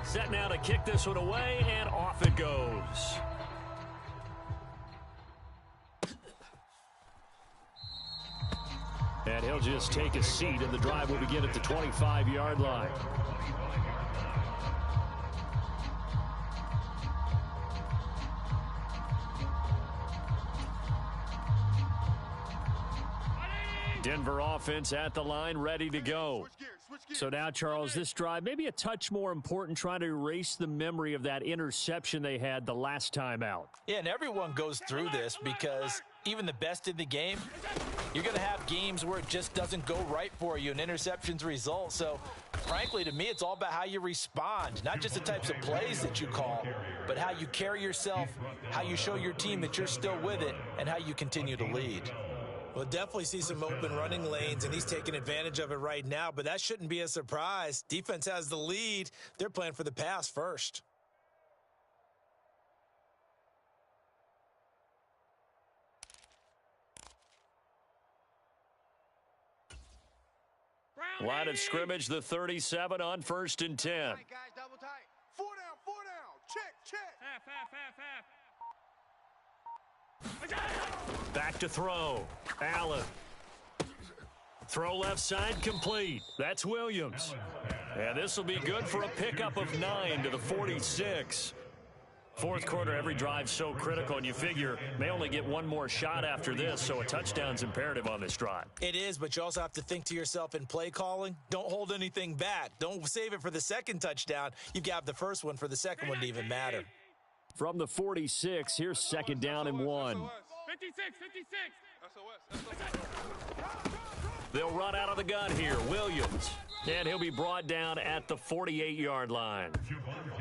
Set now to kick this one away, and off it goes. And he'll just take a seat, and the drive will begin at the 25-yard line. Denver offense at the line, ready to go. So now, Charles, this drive maybe a touch more important, trying to erase the memory of that interception they had the last time out. Yeah, and everyone goes through this because even the best in the game, you're going to have games where it just doesn't go right for you and interceptions result. So, frankly, to me, it's all about how you respond, not just the types of plays that you call, but how you carry yourself, how you show your team that you're still with it, and how you continue to lead. We'll definitely see some open running lanes, and he's taking advantage of it right now, but that shouldn't be a surprise. Defense has the lead. They're playing for the pass first. Line of scrimmage, the 37 on 1st and 10. All right, guys, double tight. 4 down. Check. Back to throw. Allen. Throw left side, complete. That's Williams. And this will be good for a pickup of 9 to the 46. 4th quarter, every drive so critical, and you figure they only get one more shot after this, so a touchdown's imperative on this drive. It is, but you also have to think to yourself in play calling, don't hold anything back. Don't save it for the second touchdown. You've got the first one for the second one to even matter. From the 46, here's 2nd down and 1. 56. They'll run out of the gun here. Williams. And he'll be brought down at the 48-yard line.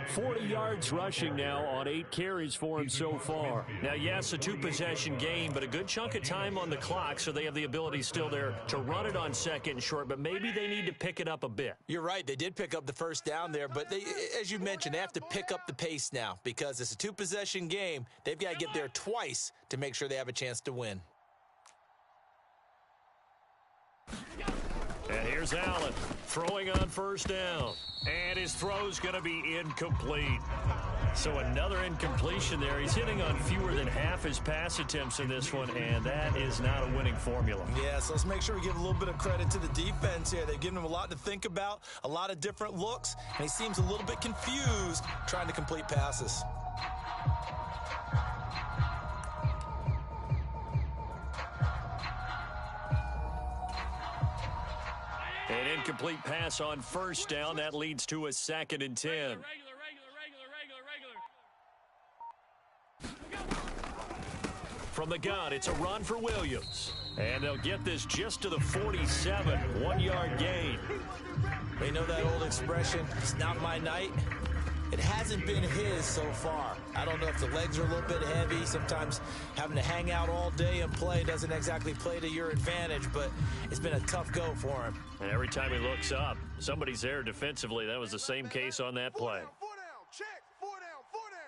40 yards rushing now on 8 carries for him so far. Now, yes, a 2-possession game, but a good chunk of time on the clock, so they have the ability still there to run it on 2nd and short, but maybe they need to pick it up a bit. You're right. They did pick up the first down there, but they, as you mentioned, they have to pick up the pace now because it's a 2-possession game. They've got to get there twice to make sure they have a chance to win. And here's Allen throwing on 1st down. And his throw's going to be incomplete. So another incompletion there. He's hitting on fewer than half his pass attempts in this one, and that is not a winning formula. Yeah, so let's make sure we give a little bit of credit to the defense here. They've given him a lot to think about, a lot of different looks, and he seems a little bit confused trying to complete passes. An incomplete pass on first down. That leads to a 2nd and 10. From the gun, it's a run for Williams. And they'll get this just to the 47, 1-yard gain. They know that old expression, it's not my night. It hasn't been his so far. I don't know if the legs are a little bit heavy. Sometimes having to hang out all day and play doesn't exactly play to your advantage, but it's been a tough go for him. And every time he looks up, somebody's there defensively. That was the same case on that play. 4 down, check, 4 down, 4 down.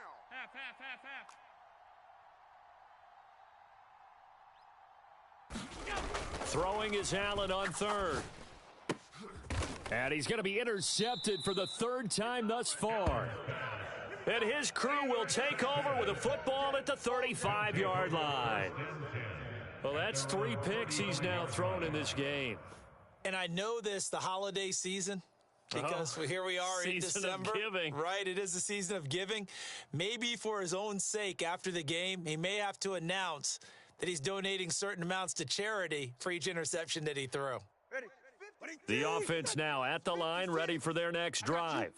Throwing is Allen on 3rd. And he's going to be intercepted for the 3rd time thus far. And his crew will take over with a football at the 35-yard line. Well, that's 3 picks he's now thrown in this game. And I know this, the holiday season, because here we are in December. Season of giving. Right, it is the season of giving. Maybe for his own sake after the game, he may have to announce that he's donating certain amounts to charity for each interception that he threw. The offense now at the line, ready for their next drive.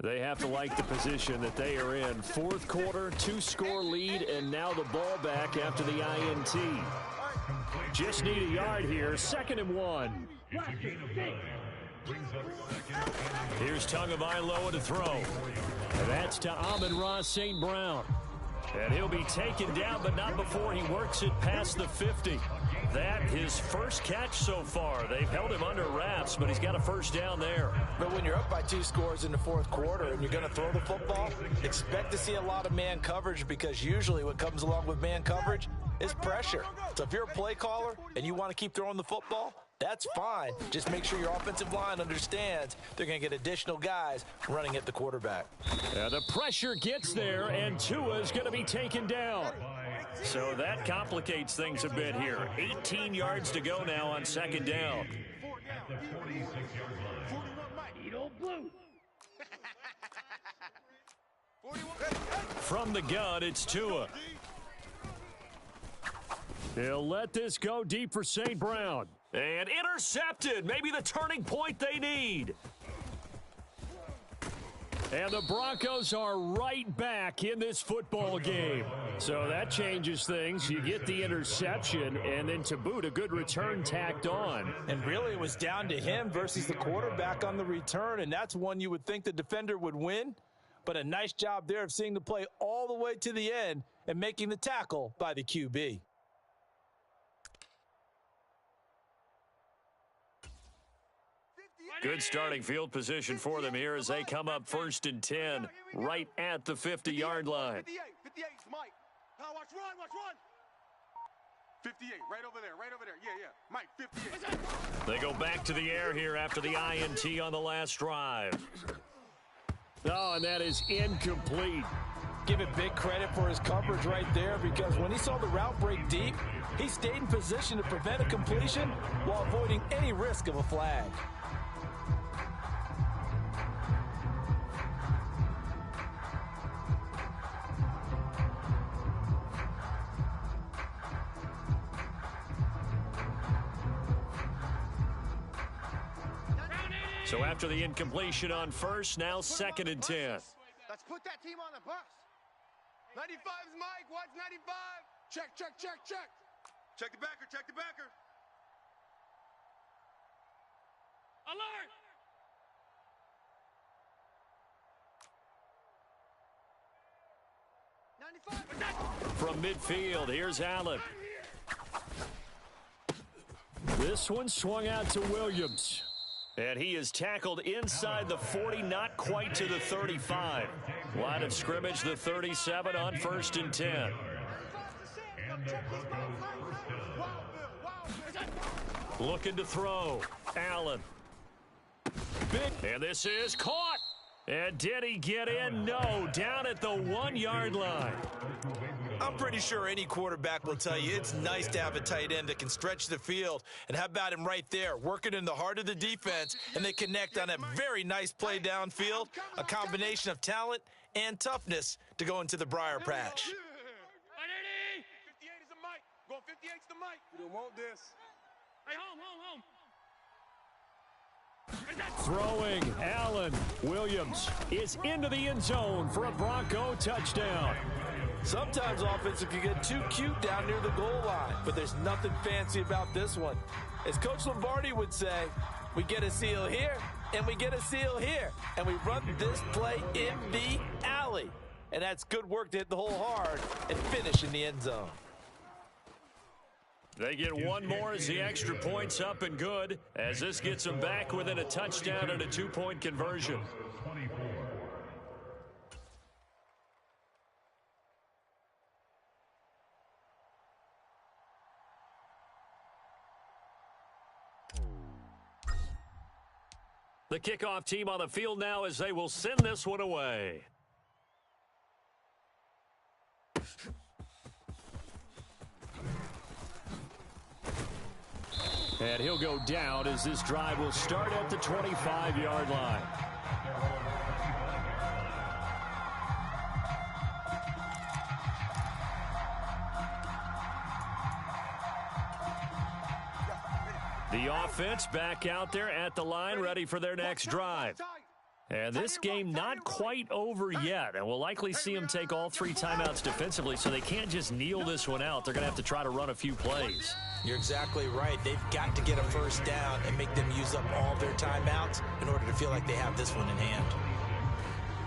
They have to like the position that they are in. 4th quarter, 2-score lead, and now the ball back after the INT. Just need a yard here, 2nd and 1. Here's Tagovailoa to throw. And that's to Amon-Ra St. Brown. And he'll be taken down, but not before he works it past the 50. That his first catch so far. They've held him under wraps, but he's got a first down there. But when you're up by 2 scores in the 4th quarter and you're going to throw the football, expect to see a lot of man coverage, because usually what comes along with man coverage is pressure. So if you're a play caller and you want to keep throwing the football, that's fine. Just make sure your offensive line understands they're going to get additional guys running at the quarterback. The pressure gets there, and Tua's going to be taken down. So that complicates things a bit here. 18 yards to go now on 2nd down. At the 46-yard line. Eat old blue. From the gun, it's Tua. He'll let this go deep for St. Brown. And intercepted. Maybe the turning point they need. And the Broncos are right back in this football game. So that changes things. You get the interception, and then to boot, a good return tacked on. And really, it was down to him versus the quarterback on the return, and that's one you would think the defender would win. But a nice job there of seeing the play all the way to the end and making the tackle by the QB. Good starting field position for them here as they come up 1st and 10 right at the 50-yard line. 58, 58, Mike. Watch run. 58, right over there. Yeah. Mike, 58. They go back to the air here after the INT on the last drive. Oh, and that is incomplete. Give it big credit for his coverage right there, because when he saw the route break deep, he stayed in position to prevent a completion while avoiding any risk of a flag. So after the incompletion on first, now 2nd and 10. Let's put that team on the bus. 95's Mike. Watch 95. Check. Check the backer. Alert! From midfield, here's Allen. This one swung out to Williams. And he is tackled inside the 40, not quite to the 35. Line of scrimmage, the 37 on 1st and 10. Looking to throw. Allen. And this is caught. And did he get in? No, down at the 1-yard line. I'm pretty sure any quarterback will tell you it's nice to have a tight end that can stretch the field. And how about him right there, working in the heart of the defense, and they connect on a very nice play downfield, a combination of talent and toughness to go into the briar patch. 58 is the mic. Going 58's the mic. You don't want this. Hey, home. Throwing, Allen. Williams is into the end zone for a Bronco touchdown. Sometimes offenses can get too cute down near the goal line, but there's nothing fancy about this one. As Coach Lombardi would say, we get a seal here, and we get a seal here, and we run this play in the alley. And that's good work to hit the hole hard and finish in the end zone. They get one more as the extra point's up and good, as this gets them back within a touchdown and a 2-point conversion. The kickoff team on the field now as they will send this one away. And he'll go down as this drive will start at the 25-yard line. The offense back out there at the line, ready for their next drive. And this game not quite over yet, and we'll likely see them take all 3 timeouts defensively, so they can't just kneel this one out. They're going to have to try to run a few plays. You're exactly right. They've got to get a first down and make them use up all their timeouts in order to feel like they have this one in hand.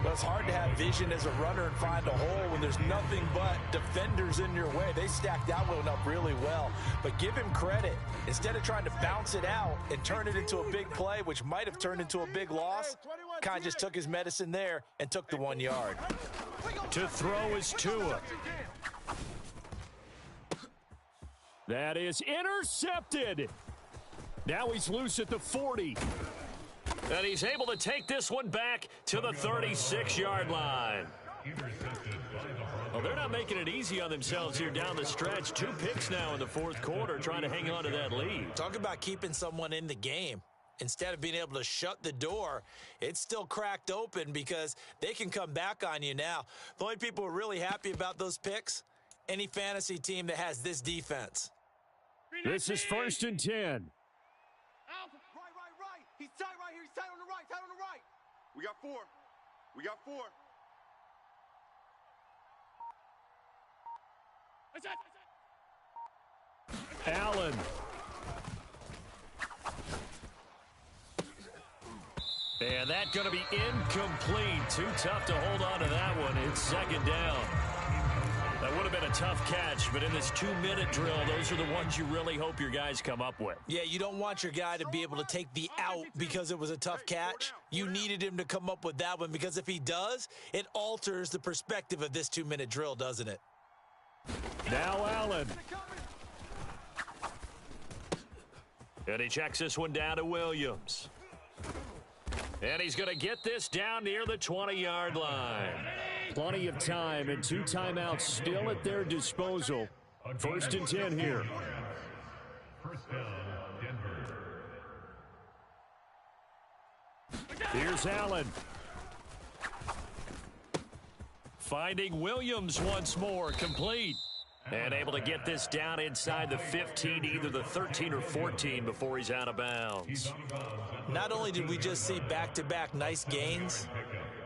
Well, it's hard to have vision as a runner and find a hole when there's nothing but defenders in your way. They stacked that one up really well. But give him credit. Instead of trying to bounce it out and turn it into a big play, which might have turned into a big loss, kind of just took his medicine there and took the 1 yard. To throw is Tua. That is intercepted. Now he's loose at the 40. And he's able to take this one back to the 36-yard line. Well, they're not making it easy on themselves here down the stretch. 2 picks now in the 4th quarter, trying to hang on to that lead. Talk about keeping someone in the game. Instead of being able to shut the door, it's still cracked open because they can come back on you now. The only people who are really happy about those picks, any fantasy team that has this defense. This is 1st and 10. Right. He's tight right here. He's tight on the right. Tight on the right. We got 4. We got 4. Allen. And that's going to be incomplete. Too tough to hold on to that one. It's 2nd down. That would have been a tough catch, but in this 2-minute drill, those are the ones you really hope your guys come up with. Yeah, you don't want your guy to be able to take the out because it was a tough catch. You needed him to come up with that one because if he does, it alters the perspective of this 2-minute drill, doesn't it? Now Allen. And he checks this one down to Williams. And he's going to get this down near the 20-yard line. Plenty of time and 2 timeouts still at their disposal. 1st and 10 here. First down, Denver. Here's Allen. Finding Williams once more, complete. And able to get this down inside the 15, either the 13 or 14 before he's out of bounds. Not only did we just see back-to-back nice gains,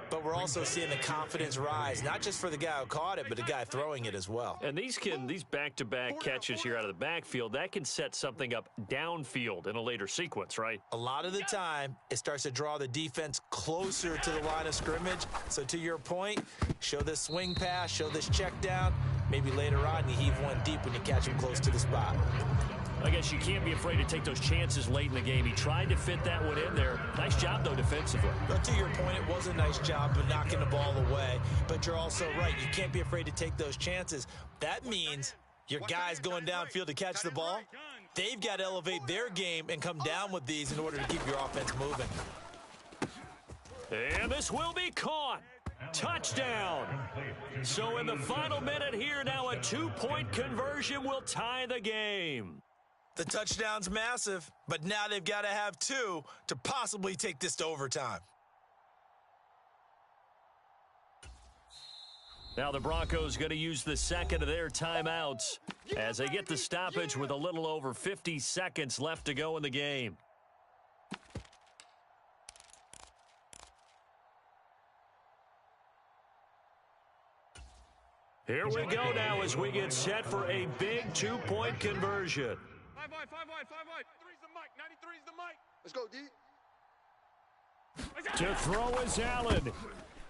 but we're also seeing the confidence rise, not just for the guy who caught it, but the guy throwing it as well. And these back-to-back catches here out of the backfield, that can set something up downfield in a later sequence, right? A lot of the time, it starts to draw the defense closer to the line of scrimmage. So to your point, show this swing pass, show this check down. Maybe later on you heave one deep when you catch him close to the spot. I guess you can't be afraid to take those chances late in the game. He tried to fit that one in there. Nice job, though, defensively. But to your point, it was a nice job of knocking the ball away. But you're also right. You can't be afraid to take those chances. That means your guys going downfield to catch the ball, they've got to elevate their game and come down with these in order to keep your offense moving. And this will be caught. Touchdown. So in the final minute here, now a 2-point conversion will tie the game. The touchdown's massive, but now they've got to have 2 to possibly take this to overtime. Now the Broncos going to use the second of their timeouts as they get the stoppage with a little over 50 seconds left to go in the game. Here we go now as we get set for a big 2-point conversion. 5 wide. 3's the mic. 93's the mic. Let's go, D. To throw is Allen.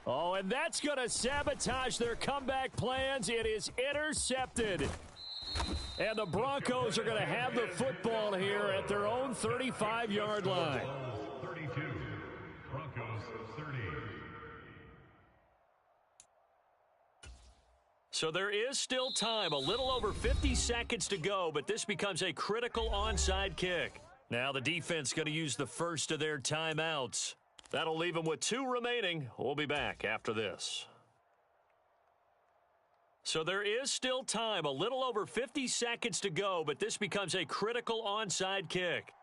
Oh, and that's going to sabotage their comeback plans. It is intercepted. And the Broncos are going to have the football here at their own 35-yard line. 32. Broncos 30. So there is still time, a little over 50 seconds to go, but this becomes a critical onside kick. Now the defense going to use the first of their timeouts. That'll leave them with 2 remaining. We'll be back after this. So there is still time, a little over 50 seconds to go, but this becomes a critical onside kick.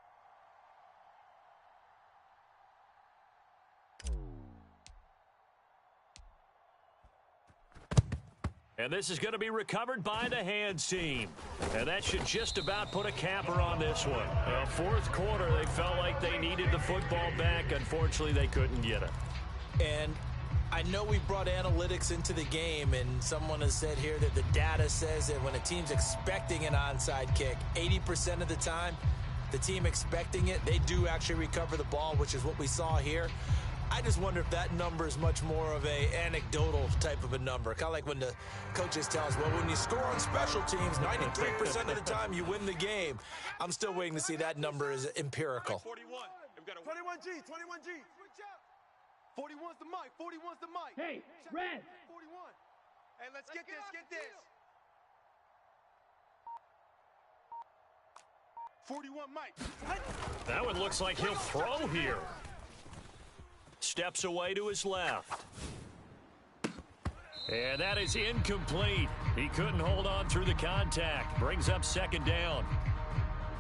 And this is going to be recovered by the hands team. And that should just about put a capper on this one. Fourth quarter, they felt like they needed the football back. Unfortunately, they couldn't get it. And I know we brought analytics into the game, and someone has said here that the data says that when a team's expecting an onside kick, 80% of the time, the team expecting it, they do actually recover the ball, which is what we saw here. I just wonder if that number is much more of a anecdotal type of a number. Kind of like when the coaches tell us, well, when you score on special teams, 93% of the time you win the game. I'm still waiting to see that number is empirical. 41. 21G, 21G. 41's the mic. 41's the mic. Hey, Red. 41. Hey, let's get this. 41 mic. That one looks like he'll throw here. Steps away to his left. And that is incomplete. He couldn't hold on through the contact. Brings up second down.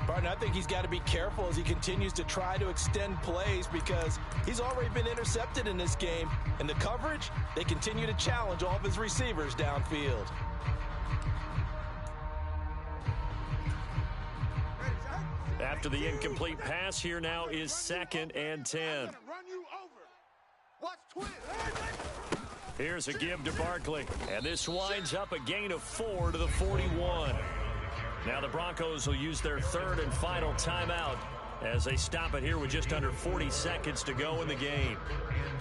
Barton, I think he's got to be careful as he continues to try to extend plays because he's already been intercepted in this game. And the coverage, they continue to challenge all of his receivers downfield. After the incomplete pass, here now is 2nd and 10. Watch twin. Here's a give to Barkley. And this winds up a gain of 4 to the 41. Now the Broncos will use their 3rd and final timeout as they stop it here with just under 40 seconds to go in the game.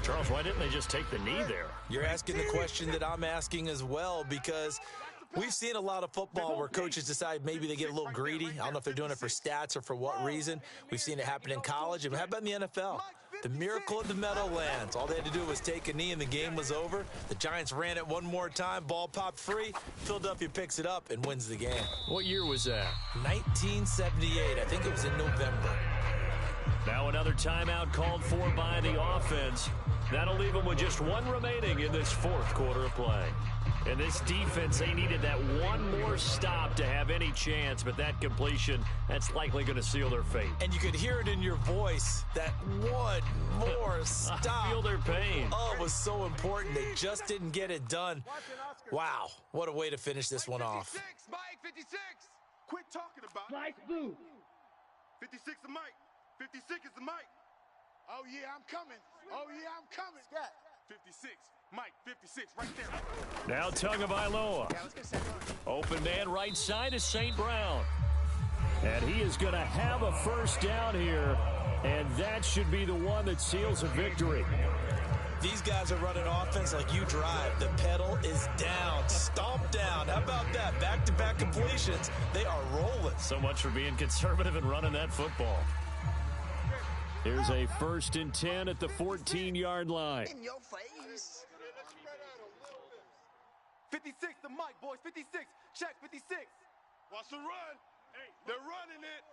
Charles, why didn't they just take the knee there? You're asking the question that I'm asking as well because we've seen a lot of football where coaches decide maybe they get a little greedy. I don't know if they're doing it for stats or for what reason. We've seen it happen in college. And how about in the NFL? The miracle of the Meadowlands. All they had to do was take a knee and the game was over. The Giants ran it one more time. Ball popped free. Philadelphia picks it up and wins the game. What year was that? 1978. I think it was in November. Now another timeout called for by the offense. That'll leave them with just 1 remaining in this 4th quarter of play. And this defense, they needed that one more stop to have any chance, but that completion, that's likely going to seal their fate. And you could hear it in your voice, that one more stop. I feel their pain. Oh, it was so important. They just didn't get it done. Wow, what a way to finish this one off. 56, Mike, 56. Quit talking about Slice blue. 56 the mic. 56 is the mic. Oh, yeah, I'm coming. Oh, yeah, I'm coming. 56. Mike, 56, right there. Now Tagovailoa. Open man right side is St. Brown. And he is going to have a first down here. And that should be the one that seals a victory. These guys are running offense like you drive. The pedal is down. Stomp down. How about that? Back-to-back completions. They are rolling. So much for being conservative and running that football. Here's a 1st and 10 at the 14-yard line. In your face. 56 the mic, boys. 56. Check 56. Watch the run. Hey, they're running it.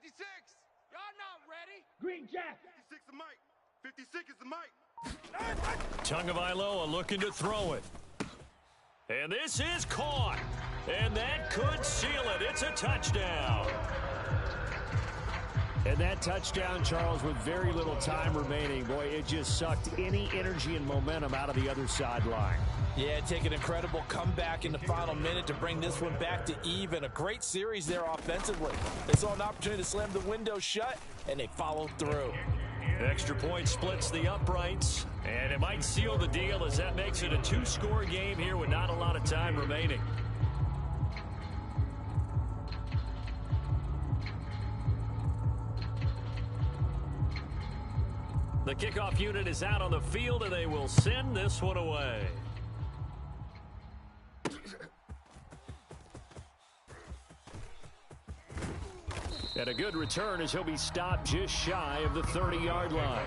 56. Y'all not ready. Green Jack. 56 the mic. 56 is the mic. Tagovailoa looking to throw it. And this is caught. And that could seal it. It's a touchdown. And that touchdown, Charles, with very little time remaining, boy, it just sucked any energy and momentum out of the other sideline. Yeah, take an incredible comeback in the final minute to bring this one back to even. A great series there offensively. They saw an opportunity to slam the window shut, and they followed through. Extra point splits the uprights, and it might seal the deal as that makes it a two-score game here with not a lot of time remaining. The kickoff unit is out on the field, and they will send this one away. And a good return as he'll be stopped just shy of the 30-yard line.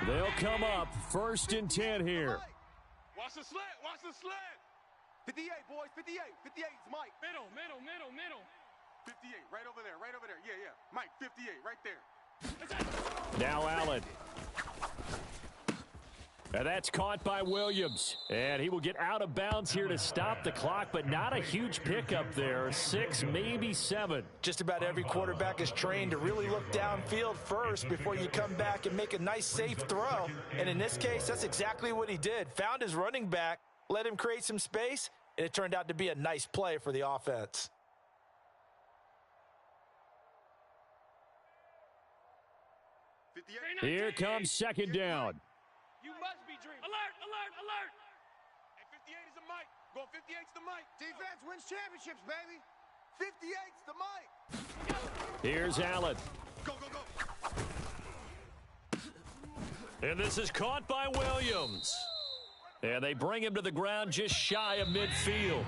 They'll come up 1st and 10 here. Watch the slant. Watch the slant. 58, boys. 58. 58 is Mike. Middle. 58, right over there. Yeah. Mike, 58, right there. Now Allen. And that's caught by Williams. And he will get out of bounds here to stop the clock, but not a huge pickup there. 6, maybe 7. Just about every quarterback is trained to really look downfield first before you come back and make a nice, safe throw. And in this case, that's exactly what he did. Found his running back, let him create some space, and it turned out to be a nice play for the offense. Here comes 2nd down. You must be dreaming. Alert. And 58 is the mic. Go 58's the mic. Defense wins championships, baby. 58's the Mike. Here's Allen. Go. And this is caught by Williams. And they bring him to the ground just shy of midfield.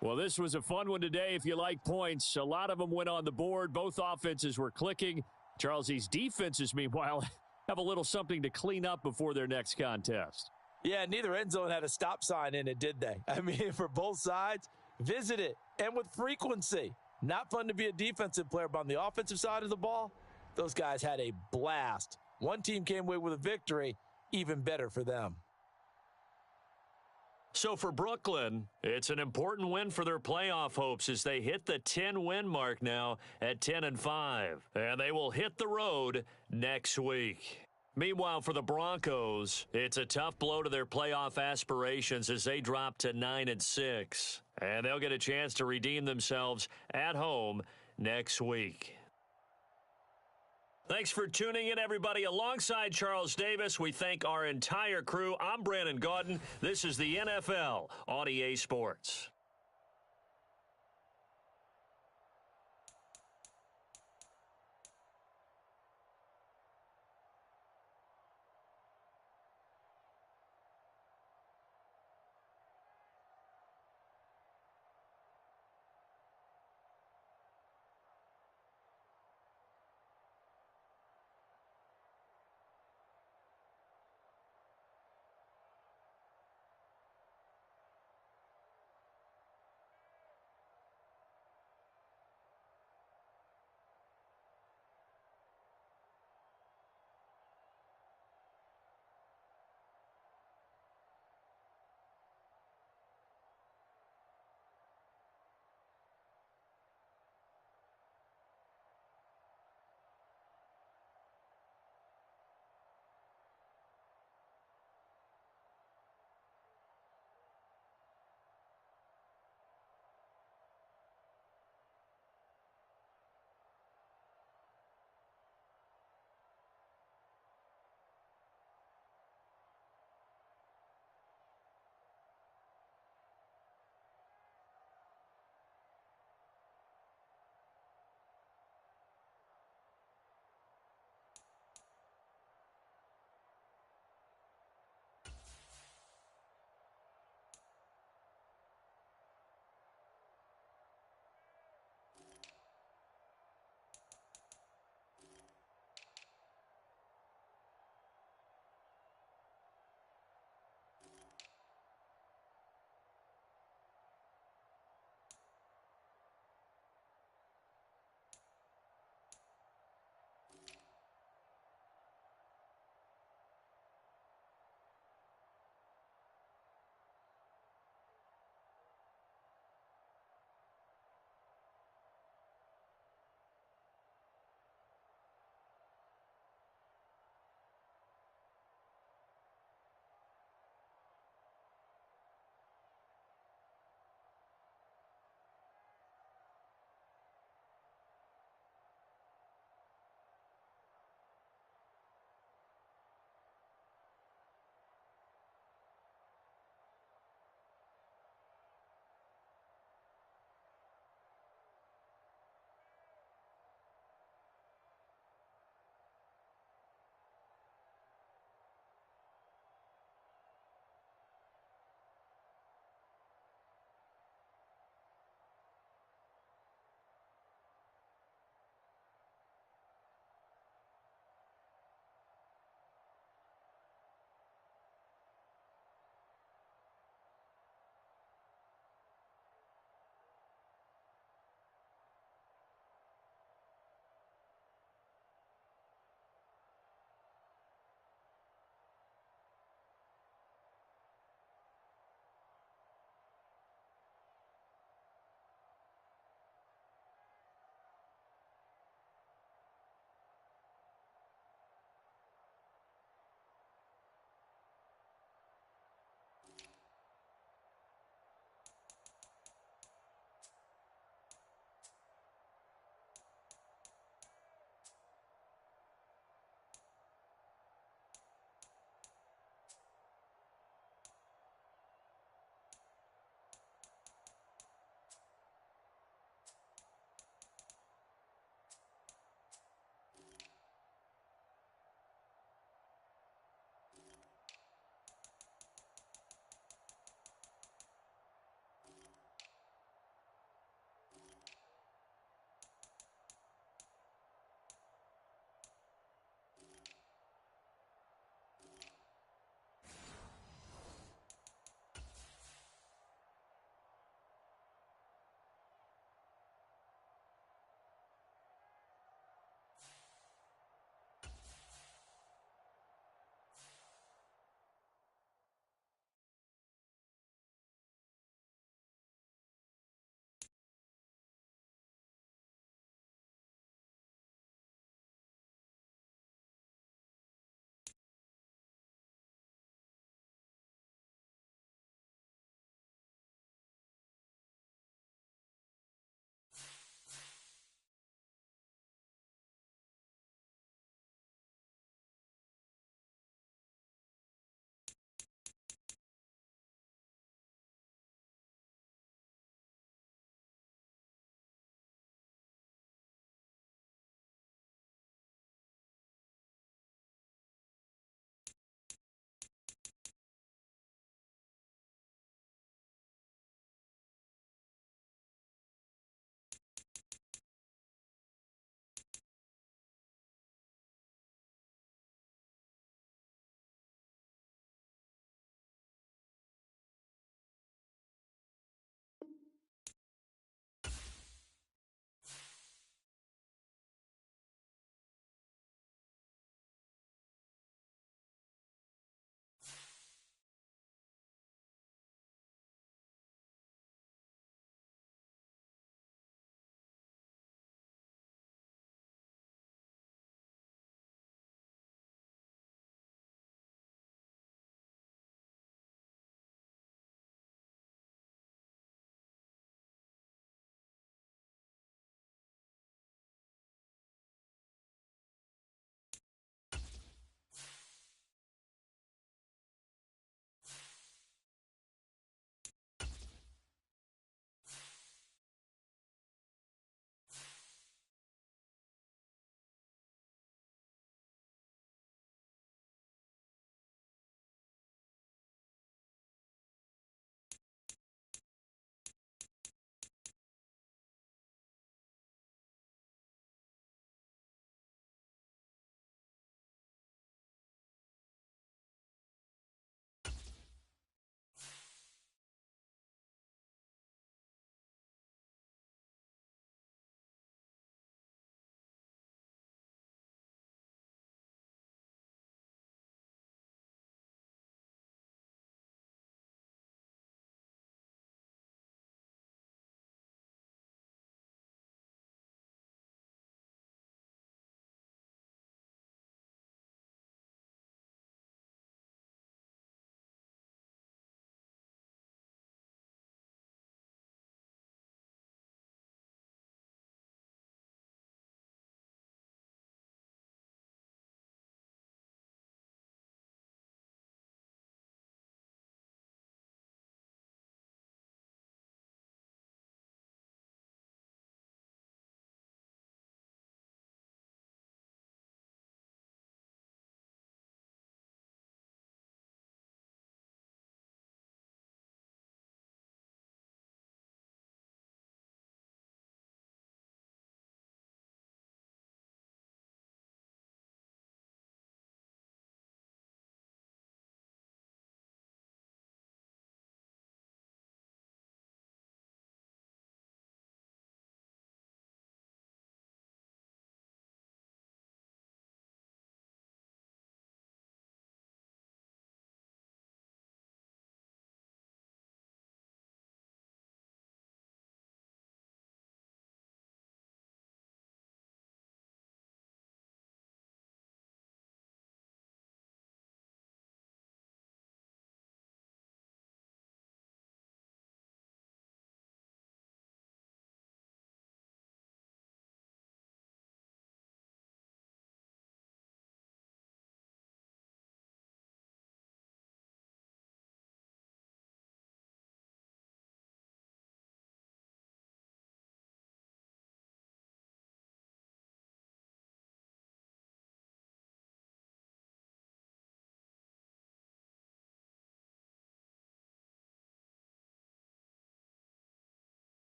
Well, this was a fun one today if you like points. A lot of them went on the board. Both offenses were clicking. Charles, these defenses, meanwhile, have a little something to clean up before their next contest. Yeah, neither end zone had a stop sign in it, did they? I mean, for both sides, visit it, and with frequency. Not fun to be a defensive player, but on the offensive side of the ball, those guys had a blast. One team came away with a victory, even better for them. So for Brooklyn, it's an important win for their playoff hopes as they hit the 10-win mark now at 10-5. And they will hit the road next week. Meanwhile, for the Broncos, it's a tough blow to their playoff aspirations as they drop to 9-6. And they'll get a chance to redeem themselves at home next week. Thanks for tuning in, everybody. Alongside Charles Davis, we thank our entire crew. I'm Brandon Gaudin. This is the NFL on EA Sports.